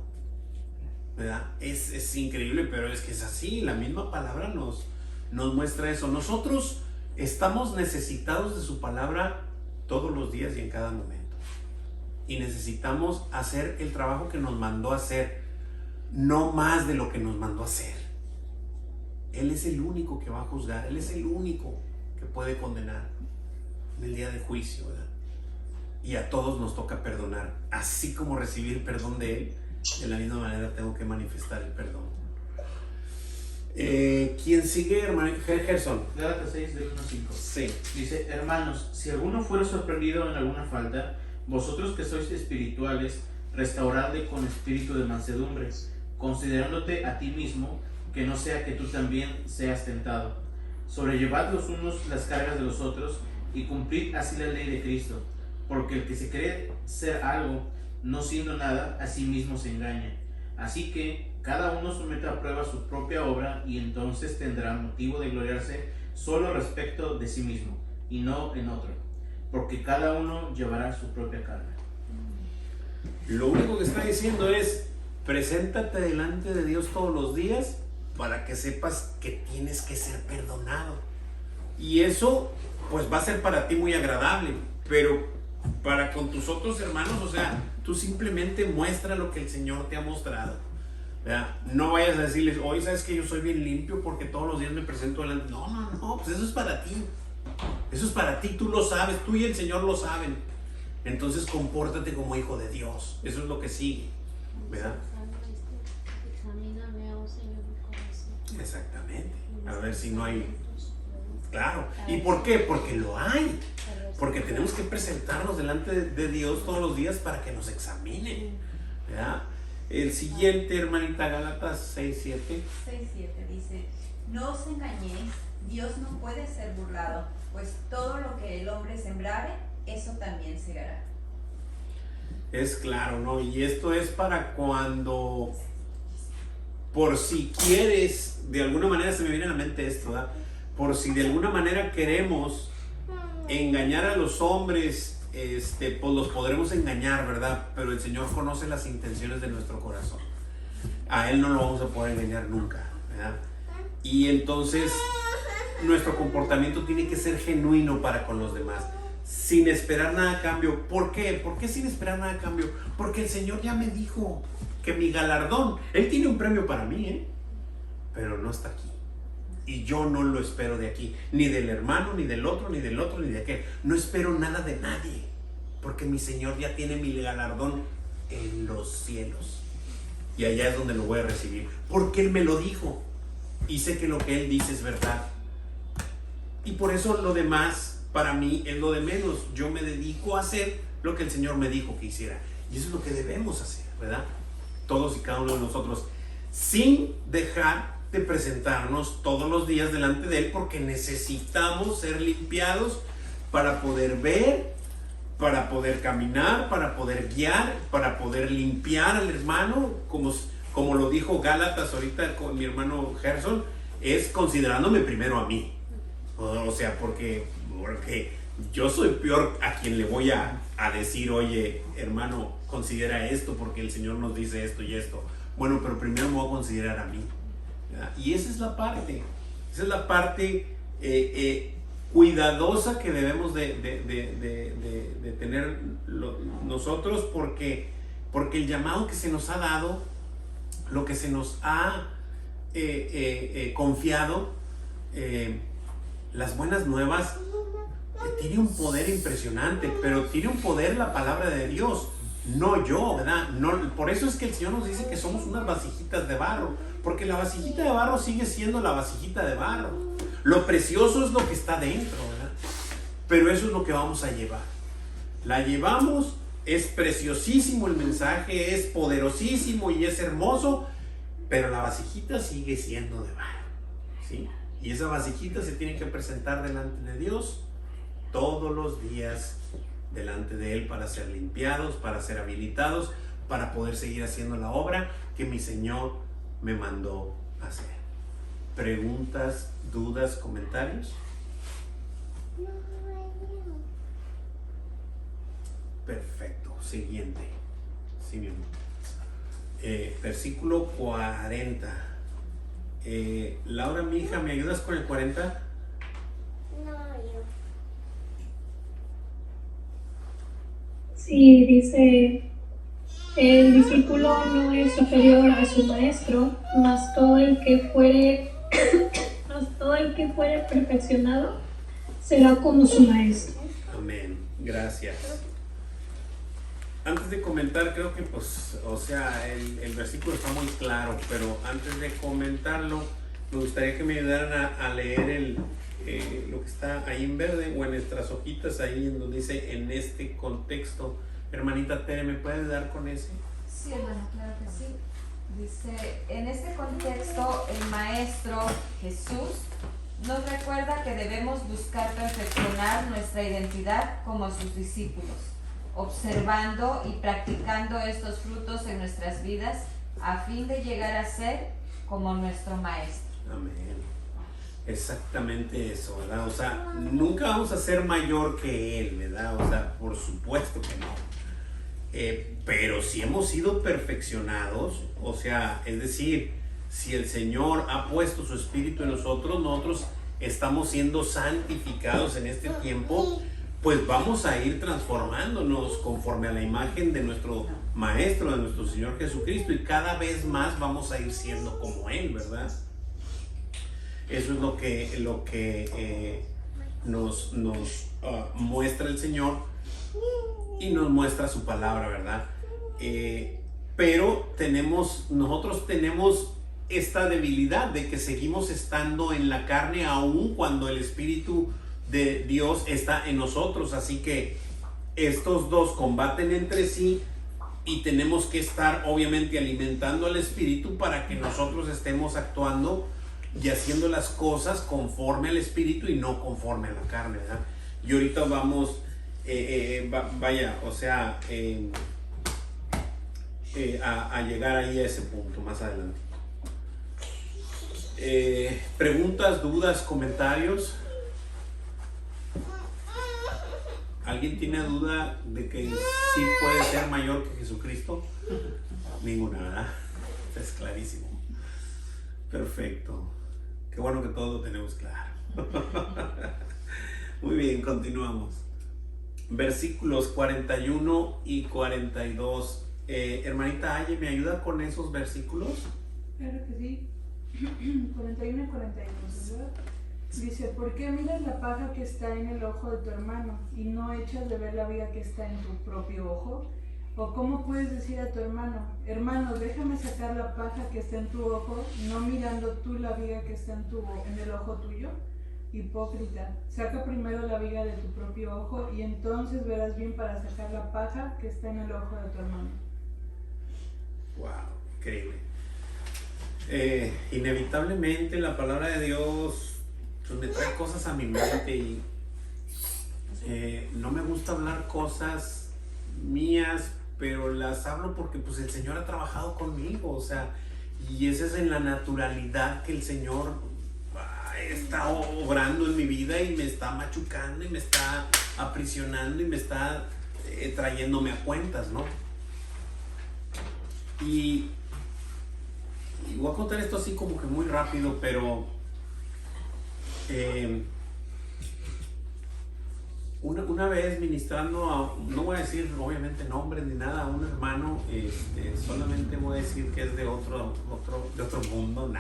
¿verdad? Es increíble, pero es que es así. La misma palabra nos muestra eso. Nosotros estamos necesitados de su palabra todos los días y en cada momento. Y necesitamos hacer el trabajo que nos mandó a hacer, no más de lo que nos mandó a hacer. Él es el único que va a juzgar. Él es el único que puede condenar en el día de juicio, ¿verdad? Y a todos nos toca perdonar. Así como recibir perdón de Él, de la misma manera tengo que manifestar el perdón. ¿Quién sigue, hermano? Gerson. Gálatas 6, del 1 al 5. Sí. Dice, hermanos, si alguno fuera sorprendido en alguna falta, vosotros que sois espirituales, restauradle con espíritu de mansedumbre, considerándote a ti mismo, que no sea que tú también seas tentado. Sobrellevad los unos las cargas de los otros, y cumplid así la ley de Cristo. Porque el que se cree ser algo, no siendo nada, a sí mismo se engaña. Así que cada uno someta a prueba su propia obra, y entonces tendrá motivo de gloriarse solo respecto de sí mismo, y no en otro, porque cada uno llevará su propia carga. Lo único que está diciendo es, preséntate delante de Dios todos los días para que sepas que tienes que ser perdonado. Y eso pues va a ser para ti muy agradable, pero para con tus otros hermanos, o sea, tú simplemente muestra lo que el Señor te ha mostrado, ¿verdad? No vayas a decirles, hoy sabes que yo soy bien limpio porque todos los días me presento delante. No, pues eso es para ti. Eso es para ti, tú lo sabes, tú y el Señor lo saben. Entonces compórtate como hijo de Dios. Eso es lo que sigue, ¿verdad? Examíname, oh Señor, mi corazón. Exactamente. A ver si no hay. Claro. ¿Y por qué? Porque lo hay. Porque tenemos que presentarnos delante de Dios todos los días para que nos examine, ¿verdad? El siguiente, hermanita, Gálatas 6:7. 6:7 dice, no os engañéis, Dios no puede ser burlado, pues todo lo que el hombre sembrare, eso también segará. Es claro, ¿no? Y esto es para cuando, por si quieres, de alguna manera se me viene a la mente esto, ¿verdad? por si de alguna manera queremos engañar a los hombres, pues los podremos engañar, ¿verdad? Pero el Señor conoce las intenciones de nuestro corazón. A Él no lo vamos a poder engañar nunca, ¿verdad? Y entonces nuestro comportamiento tiene que ser genuino para con los demás, sin esperar nada a cambio. ¿Por qué? ¿Por qué sin esperar nada a cambio? Porque el Señor ya me dijo que mi galardón, Él tiene un premio para mí, pero no está aquí. Y yo no lo espero de aquí, ni del hermano, ni del otro, ni del otro, ni de aquel. No espero nada de nadie, porque mi Señor ya tiene mi galardón en los cielos. Y allá es donde lo voy a recibir, porque Él me lo dijo. Y sé que lo que Él dice es verdad. Y por eso lo demás, para mí, es lo de menos. Yo me dedico a hacer lo que el Señor me dijo que hiciera. Y eso es lo que debemos hacer, ¿verdad? Todos y cada uno de nosotros, sin dejar de presentarnos todos los días delante de Él, porque necesitamos ser limpiados para poder ver, para poder caminar, para poder guiar, para poder limpiar al hermano, como lo dijo Gálatas ahorita con mi hermano Gerson, es considerándome primero a mí. O sea, porque yo soy peor a quien le voy a decir, oye, hermano, considera esto porque el Señor nos dice esto y esto. Bueno, pero primero me voy a considerar a mí, ¿verdad? Y esa es la parte cuidadosa que debemos de tener nosotros, porque el llamado que se nos ha dado, lo que se nos ha confiado, las buenas nuevas, tiene un poder impresionante, pero tiene un poder la palabra de Dios, no yo, ¿verdad? No, por eso es que el Señor nos dice que somos unas vasijitas de barro, porque la vasijita de barro sigue siendo la vasijita de barro. Lo precioso es lo que está dentro, ¿verdad? Pero eso es lo que vamos a llevar. La llevamos, es preciosísimo el mensaje, es poderosísimo y es hermoso, pero la vasijita sigue siendo de barro, ¿sí? Y esa vasijita se tiene que presentar delante de Dios todos los días, delante de Él, para ser limpiados, para ser habilitados, para poder seguir haciendo la obra que mi Señor me mandó hacer. ¿Preguntas, dudas, comentarios? Perfecto. Siguiente. Sí, mi amor. Versículo 40. Laura, mi hija, ¿me ayudas con el 40? Sí, dice, el discípulo no es superior a su maestro, mas todo el que fuere perfeccionado será como su maestro. Amén. Gracias. Antes de comentar, creo que el versículo está muy claro, pero antes de comentarlo, me gustaría que me ayudaran a leer lo que está ahí en verde o en nuestras hojitas, ahí en donde dice en este contexto. Hermanita Tere, ¿me puede ayudar con ese? Sí, hermano, claro que sí. Dice, en este contexto, el Maestro Jesús nos recuerda que debemos buscar perfeccionar nuestra identidad como sus discípulos, observando y practicando estos frutos en nuestras vidas a fin de llegar a ser como nuestro Maestro. Amén. Exactamente eso, ¿verdad? O sea, nunca vamos a ser mayor que Él, ¿verdad? O sea, por supuesto que no. Pero si hemos sido perfeccionados, o sea, es decir, si el Señor ha puesto su Espíritu en nosotros, nosotros estamos siendo santificados en este tiempo, pues vamos a ir transformándonos conforme a la imagen de nuestro Maestro, de nuestro Señor Jesucristo, y cada vez más vamos a ir siendo como Él, ¿verdad? Eso es lo que nos muestra el Señor y nos muestra su palabra, ¿verdad? Pero nosotros tenemos esta debilidad de que seguimos estando en la carne aún cuando el Espíritu de Dios está en nosotros, así que estos dos combaten entre sí y tenemos que estar obviamente alimentando al Espíritu para que nosotros estemos actuando y haciendo las cosas conforme al Espíritu y no conforme a la carne, ¿verdad? Y ahorita vamos a llegar ahí a ese punto más adelante. Preguntas, dudas, comentarios. ¿Alguien tiene duda de que sí puede ser mayor que Jesucristo? Ninguna, ¿verdad? Es clarísimo. Perfecto. Qué bueno que todos lo tenemos claro. Muy bien, continuamos. Versículos 41 y 42. Hermanita Aye, ¿me ayuda con esos versículos? Claro que sí. 41 y 42, ¿verdad? Dice, ¿por qué miras la paja que está en el ojo de tu hermano y no echas de ver la viga que está en tu propio ojo? ¿O cómo puedes decir a tu hermano, hermano, déjame sacar la paja que está en tu ojo, no mirando tú la viga que está en el ojo tuyo? Hipócrita, saca primero la viga de tu propio ojo y entonces verás bien para sacar la paja que está en el ojo de tu hermano. Wow, increíble. Inevitablemente la palabra de Dios pues, me trae cosas a mi mente y no me gusta hablar cosas mías, pero las hablo porque pues el Señor ha trabajado conmigo, o sea, y esa es en la naturalidad que el Señor está obrando en mi vida y me está machucando y me está aprisionando y me está trayéndome a cuentas, ¿no? Y voy a contar esto así como que muy rápido, pero una vez ministrando a, no voy a decir obviamente nombres ni nada, a un hermano, solamente voy a decir que es de otro mundo,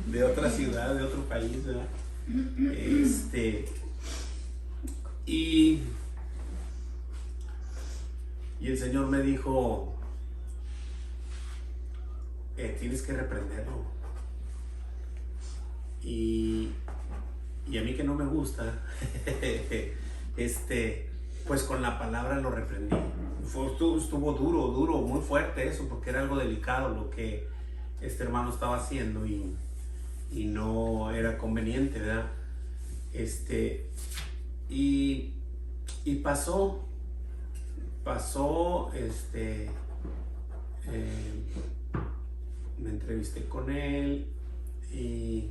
de otra ciudad, de otro país, ¿verdad? Y el Señor me dijo, tienes que reprenderlo. Y a mí que no me gusta, pues con la palabra lo reprendí. Estuvo duro, muy fuerte eso, porque era algo delicado lo que este hermano estaba haciendo y no era conveniente, ¿verdad? Y pasó, me entrevisté con él y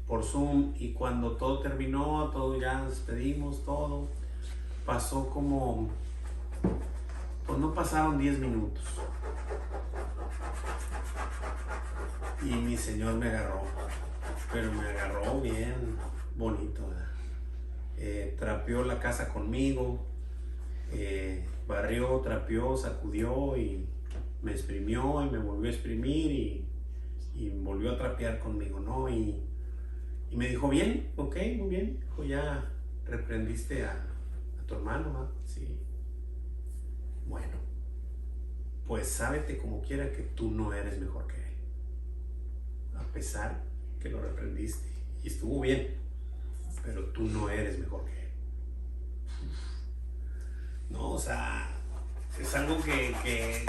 por Zoom, y cuando todo terminó, todo ya nos despedimos, todo pasó como, pues no pasaron 10 minutos y mi Señor me agarró, pero me agarró bien bonito, ¿verdad? Trapeó la casa conmigo, barrió, trapeó, sacudió y me exprimió y me volvió a exprimir y volvió a trapear conmigo, ¿no? Y me dijo, bien, ok, muy bien. Dijo, ya reprendiste a tu hermano, ¿no? Sí. Bueno, pues sábete como quiera que tú no eres mejor que él. A pesar que lo reprendiste y estuvo bien, pero tú no eres mejor que él. No, o sea, es algo que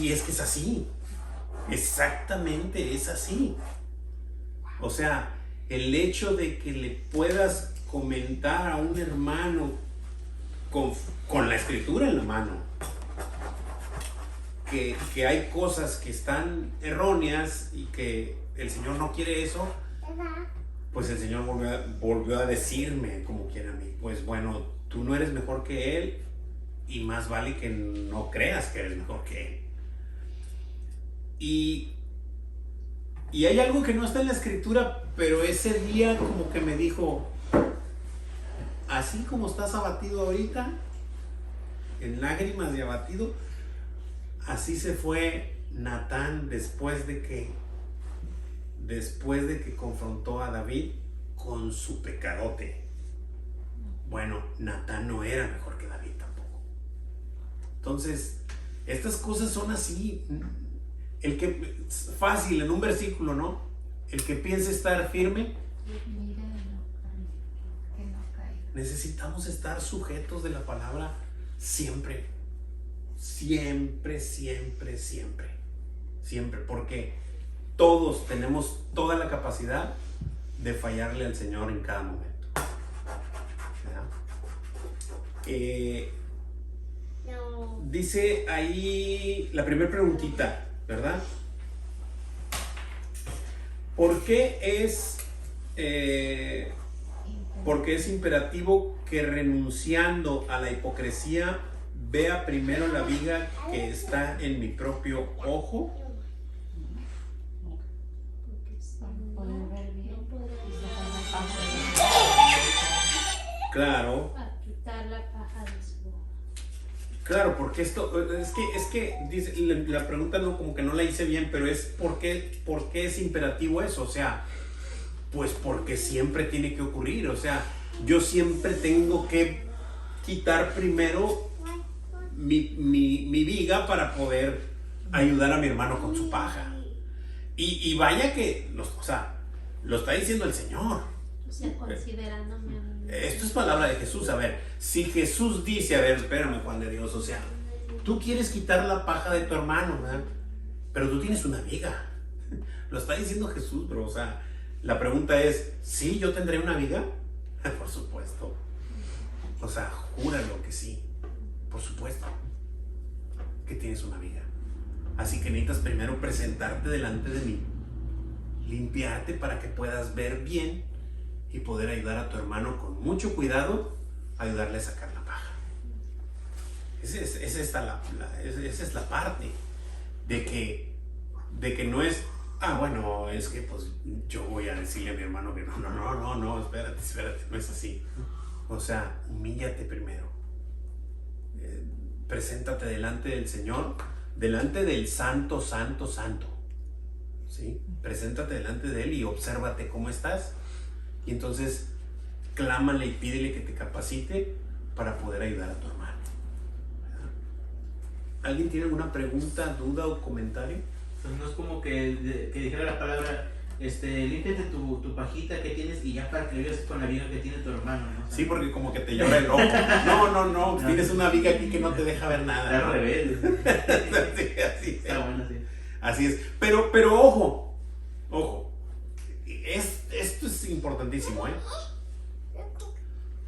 y es que es así. Exactamente, es así. O sea, el hecho de que le puedas comentar a un hermano con la escritura en la mano que hay cosas que están erróneas y que el Señor no quiere eso, pues el Señor volvió a decirme como quiera a mí, pues bueno, tú no eres mejor que Él y más vale que no creas que eres mejor que Él. Y hay algo que no está en la escritura, pero ese día como que me dijo, así como estás abatido ahorita, en lágrimas y abatido, así se fue Natán después de que confrontó a David con su pecadote. Bueno, Natán no era mejor que David tampoco. Entonces, estas cosas son así. El que, fácil, en un versículo, ¿no? El que piense estar firme, necesitamos estar sujetos de la palabra siempre. Siempre, siempre, siempre. Siempre, porque todos tenemos toda la capacidad de fallarle al Señor en cada momento. Dice ahí la primera preguntita, ¿verdad? ¿Por qué porque es imperativo que renunciando a la hipocresía vea primero la viga que está en mi propio ojo? Porque si Poder no, ver bien. no podrás Claro, quitar la paja de su ojo. claro, porque esto, es que dice, la pregunta no, como que no la hice bien, pero es ¿por qué es imperativo eso? O sea, pues porque siempre tiene que ocurrir, o sea, yo siempre tengo que quitar primero mi viga para poder ayudar a mi hermano con su paja. Y vaya que, o sea, lo está diciendo el Señor. O sea, considerándome a mí. Esto es palabra de Jesús. A ver, si Jesús dice, a ver, espérame, Juan de Dios, o sea, tú quieres quitar la paja de tu hermano, ¿verdad? Pero tú tienes una viga. Lo está diciendo Jesús, bro. O sea, la pregunta es, ¿sí yo tendré una viga? Por supuesto. O sea, júralo que sí. Por supuesto que tienes una viga. Así que necesitas primero presentarte delante de mí, limpiarte para que puedas ver bien y poder ayudar a tu hermano con mucho cuidado, ayudarle a sacar la paja. Esa es la parte de que no es, bueno, es que pues yo voy a decirle a mi hermano que no, espérate, no es así. O sea, humíllate primero. Preséntate delante del Señor, delante del Santo, ¿sí? Preséntate delante de Él y obsérvate cómo estás. Y entonces clámale y pídele que te capacite para poder ayudar a tu hermano. ¿Verdad? ¿Alguien tiene alguna pregunta, duda o comentario? Pues no es como que dijera la palabra, límpiate tu pajita que tienes y ya para que veas con la viga que tiene tu hermano, ¿no? O sea, Sí, porque como que te llora el ojo. No, tienes una viga aquí que no te deja ver nada. al ¿no? revés. Sí, así es. Está bueno, sí. Así es. Pero ojo. Esto es importantísimo, ¿eh?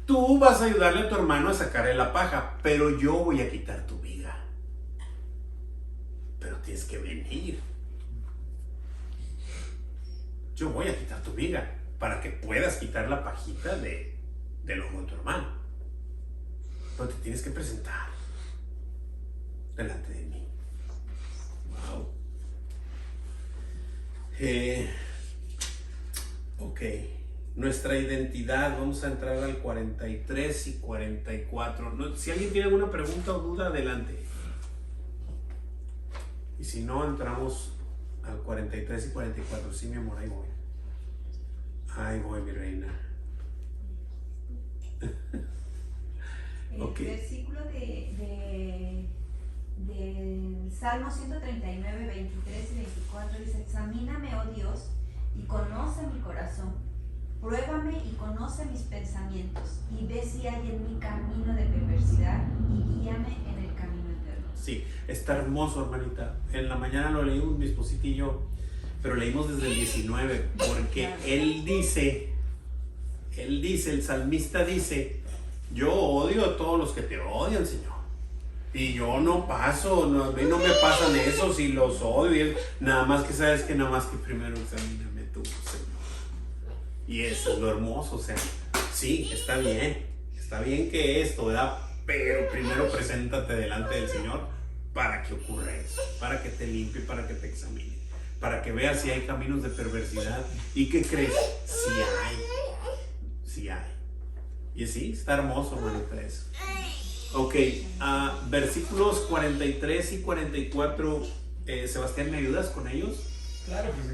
Tú vas a ayudarle a tu hermano a sacarle la paja, pero yo voy a quitar tu viga. Pero tienes que venir. Yo voy a quitar tu viga para que puedas quitar la pajita del ojo de tu hermano. Pero te tienes que presentar delante de mí. Wow. Ok. Nuestra identidad, vamos a entrar al 43 y 44. Si alguien tiene alguna pregunta o duda, adelante. Y si no, entramos al 43 y 44. Sí, mi amor, ahí voy. Ahí voy, mi reina. Ok. El versículo del Salmo 139, 23 y 24 dice: examíname, oh Dios, y conoce mi corazón. Pruébame y conoce mis pensamientos, y ve si hay en mí camino de perversidad, y guíame en el camino eterno. Sí, está hermoso, hermanita. En la mañana lo leímos mi esposita y yo, pero leímos desde el 19, porque él dice, el salmista dice: yo odio a todos los que te odian, Señor. Y yo no paso, a mí no me pasan eso si los odio. Nada más que sabes que primero examíname tú, Señor. Y eso es lo hermoso, o sea, sí, está bien que esto, ¿verdad? Pero primero preséntate delante del Señor para que ocurra eso, para que te limpie, para que te examine, para que veas si hay caminos de perversidad. ¿Y qué crees? Sí hay. Y sí, está hermoso, hermanita, eso. Ok, versículos 43 y 44, Sebastián, ¿me ayudas con ellos? Claro que sí.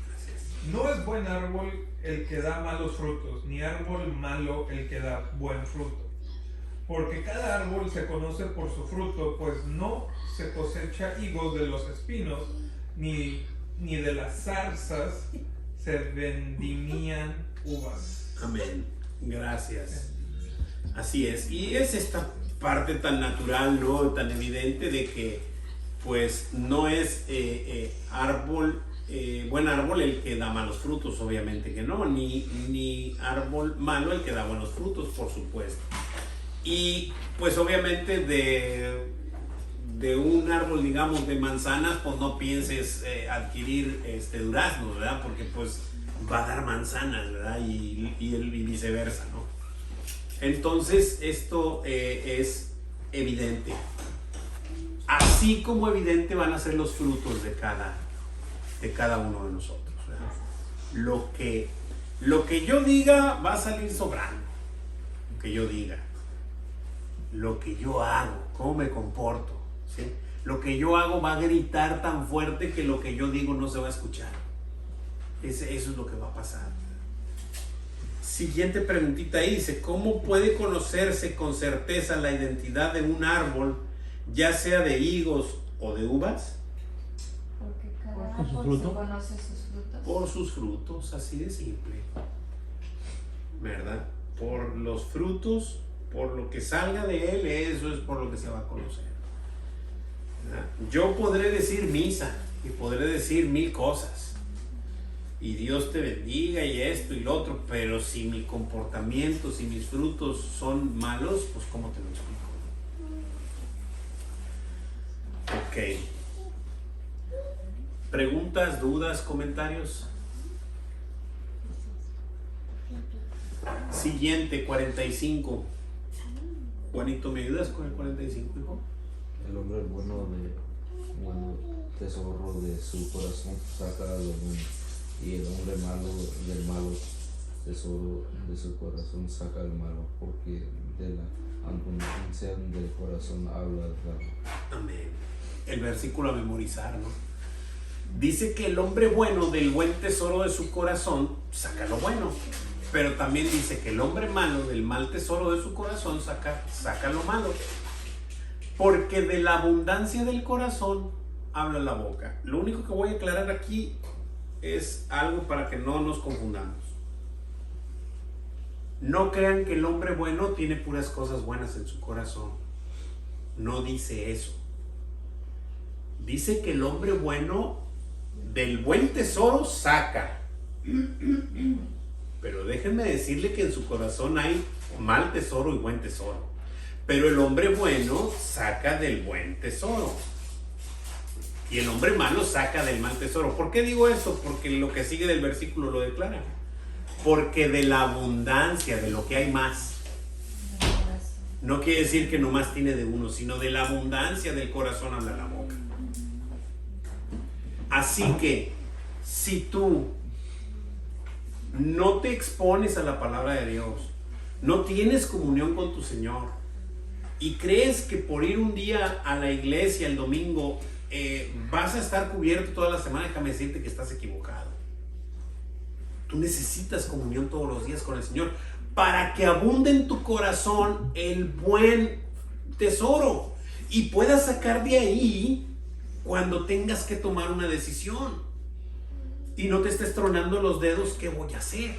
Gracias. No es buen árbol el que da malos frutos, ni árbol malo el que da buen fruto. Porque cada árbol se conoce por su fruto, pues no se cosecha higos de los espinos, ni de las zarzas se vendimían uvas. Amén. Gracias. Así es. Y es esta parte tan natural, ¿no? Tan evidente de que pues no es buen árbol el que da malos frutos, obviamente que no, ni árbol malo el que da buenos frutos, por supuesto. Y pues obviamente de un árbol, digamos, de manzanas, pues no pienses adquirir duraznos, ¿verdad? Porque pues va a dar manzanas, ¿verdad? Y viceversa, ¿no? Entonces esto es evidente. Así como evidente van a ser los frutos de cada uno de nosotros, ¿verdad? Lo que yo diga va a salir sobrando. Lo que yo diga, lo que yo hago, cómo me comporto, ¿sí? Lo que yo hago va a gritar tan fuerte que lo que yo digo no se va a escuchar. Eso es lo que va a pasar. Siguiente preguntita ahí, dice, ¿cómo puede conocerse con certeza la identidad de un árbol, ya sea de higos o de uvas? Porque cada ¿Con su árbol se fruto? conoce sus frutos. Por sus frutos, así de simple, ¿verdad? Por los frutos, por lo que salga de él, eso es por lo que se va a conocer, ¿verdad? Yo podré decir misa y podré decir 1000 cosas y Dios te bendiga y esto y lo otro, pero si mi comportamiento, si mis frutos son malos, pues ¿cómo te lo explico? Ok. ¿Preguntas, dudas, comentarios? Siguiente, 45. Juanito, ¿me ayudas con el 45, hijo? El hombre bueno tesoro de su corazón saca lo bueno, y el hombre malo del malo tesoro de su corazón saca el malo, porque de la abundancia del corazón habla el boca. Amén. El versículo a memorizar, ¿no? Dice que el hombre bueno del buen tesoro de su corazón saca lo bueno, pero también dice que el hombre malo del mal tesoro de su corazón saca lo malo, porque de la abundancia del corazón habla la boca. Lo único que voy a aclarar aquí es algo para que no nos confundamos. No crean que el hombre bueno tiene puras cosas buenas en su corazón. No dice eso. Dice que el hombre bueno del buen tesoro saca. Pero déjenme decirle que en su corazón hay mal tesoro y buen tesoro. Pero el hombre bueno saca del buen tesoro. Y el hombre malo saca del mal tesoro. ¿Por qué digo eso? Porque lo que sigue del versículo lo declara. Porque de la abundancia, de lo que hay más. No quiere decir que nomás tiene de uno, sino de la abundancia del corazón habla la boca. Así que, si tú no te expones a la palabra de Dios, no tienes comunión con tu Señor y crees que por ir un día a la iglesia el domingo vas a estar cubierto toda la semana, déjame decirte que estás equivocado. Tú necesitas comunión todos los días con el Señor para que abunde en tu corazón el buen tesoro y puedas sacar de ahí cuando tengas que tomar una decisión y no te estés tronando los dedos, ¿qué voy a hacer?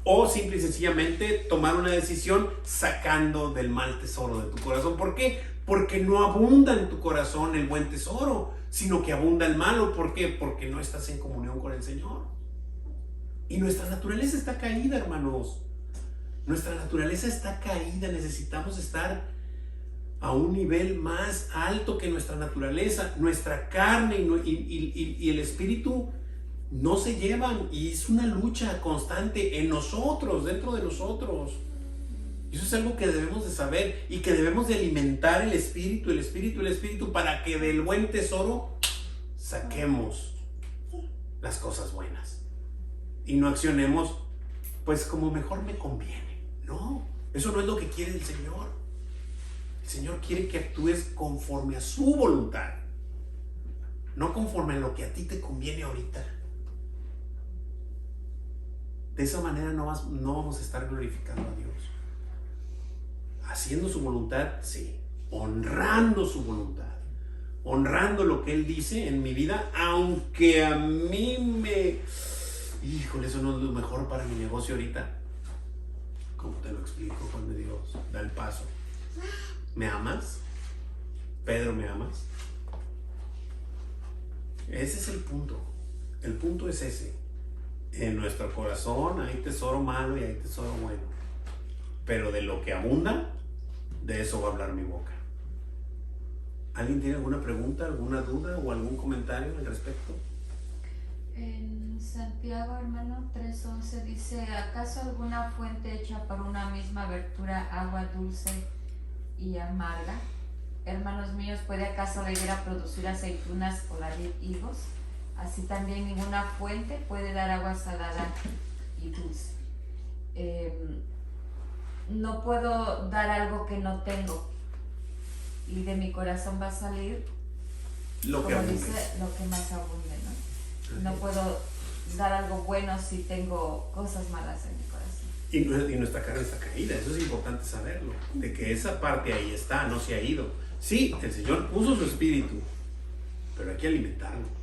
O simple y sencillamente tomar una decisión sacando del mal tesoro de tu corazón. ¿Por qué? Porque no abunda en tu corazón el buen tesoro, sino que abunda el malo. ¿Por qué? Porque no estás en comunión con el Señor. Y nuestra naturaleza está caída, hermanos. Nuestra naturaleza está caída. Necesitamos estar a un nivel más alto que nuestra naturaleza. Nuestra carne y el espíritu no se llevan, y es una lucha constante en nosotros, dentro de nosotros. Eso es algo que debemos de saber y que debemos de alimentar el espíritu, para que del buen tesoro saquemos las cosas buenas y no accionemos pues como mejor me conviene. No, eso no es lo que quiere el Señor. El Señor quiere que actúes conforme a su voluntad, no conforme a lo que a ti te conviene ahorita. De esa manera no vamos a estar glorificando a Dios. Haciendo su voluntad, sí. Honrando su voluntad. Honrando lo que Él dice en mi vida, aunque a mí híjole, eso no es lo mejor para mi negocio ahorita. ¿Cómo te lo explico, Juan de Dios? Da el paso. ¿Me amas? Pedro, ¿me amas? Ese es el punto. El punto es ese. En nuestro corazón hay tesoro malo y hay tesoro bueno. Pero de lo que abunda, de eso va a hablar mi boca. ¿Alguien tiene alguna pregunta, alguna duda o algún comentario al respecto? En Santiago, hermano, 3:11 dice: ¿acaso alguna fuente hecha por una misma abertura agua dulce y amarga? Hermanos míos, ¿puede acaso la higuera producir aceitunas o la vid higos? Así también ninguna fuente puede dar agua salada y dulce. No puedo dar algo que no tengo, y de mi corazón va a salir, Lo que como abunde. dice, lo que más abunde, ¿no? No puedo dar algo bueno si tengo cosas malas en mi corazón. Y nuestra carne está caída, eso es importante saberlo, de que esa parte ahí está, no se ha ido. Sí, el Señor puso su espíritu, pero hay que alimentarlo.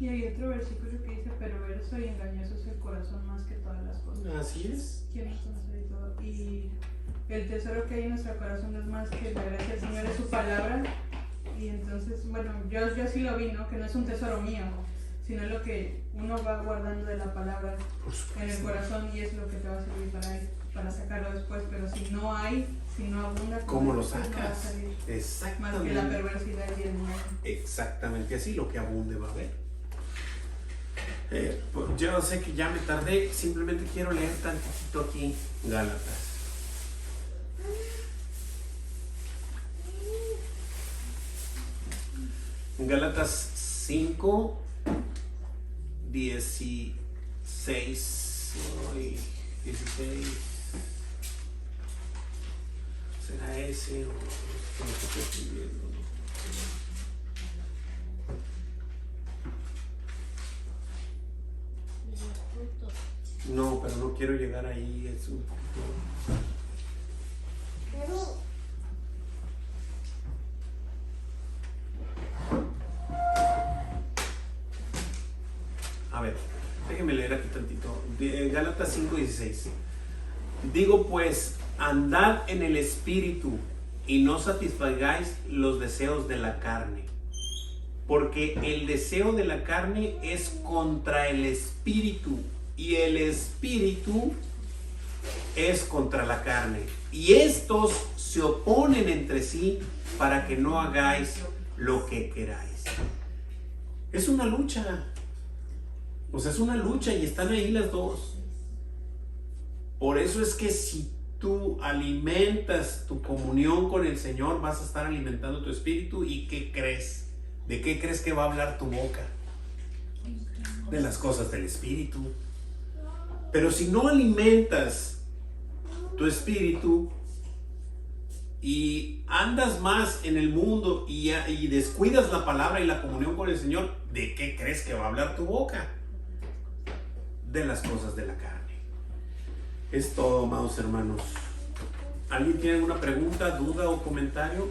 Y hay otro versículo que dice: perverso y engañoso es el corazón más que todas las cosas. Así es. ¿Quién nos conoce y todo? Y el tesoro que hay en nuestro corazón no es más que la gracia del Señor, es su palabra. Y entonces, bueno, yo sí lo vi, ¿no? Que no es un tesoro mío, sino lo que uno va guardando de la palabra en el corazón, y es lo que te va a servir para sacarlo después. Pero si no hay, si no abunda, ¿cómo lo pues no va a sacas? salir. Exactamente. Más que la perversidad y el mal. Exactamente así, lo que abunde va a haber. Pues yo sé que ya me tardé, simplemente quiero leer tantito aquí Gálatas. Gálatas 5, 16, 16. ¿Será ese o cómo se está escribiendo? No, pero no quiero llegar ahí. Es un A ver, déjenme leer aquí tantito. Gálatas 5:16. Digo pues, andad en el espíritu y no satisfagáis los deseos de la carne. Porque el deseo de la carne es contra el espíritu, y el espíritu es contra la carne. Y estos se oponen entre sí para que no hagáis lo que queráis. Es una lucha. O sea, es una lucha y están ahí las dos. Por eso es que si tú alimentas tu comunión con el Señor, vas a estar alimentando tu espíritu. ¿Y qué crees? ¿De qué crees que va a hablar tu boca? De las cosas del espíritu. Pero si no alimentas tu espíritu y andas más en el mundo y descuidas la palabra y la comunión con el Señor, ¿de qué crees que va a hablar tu boca? De las cosas de la carne. Es todo, amados hermanos. ¿Alguien tiene alguna pregunta, duda o comentario?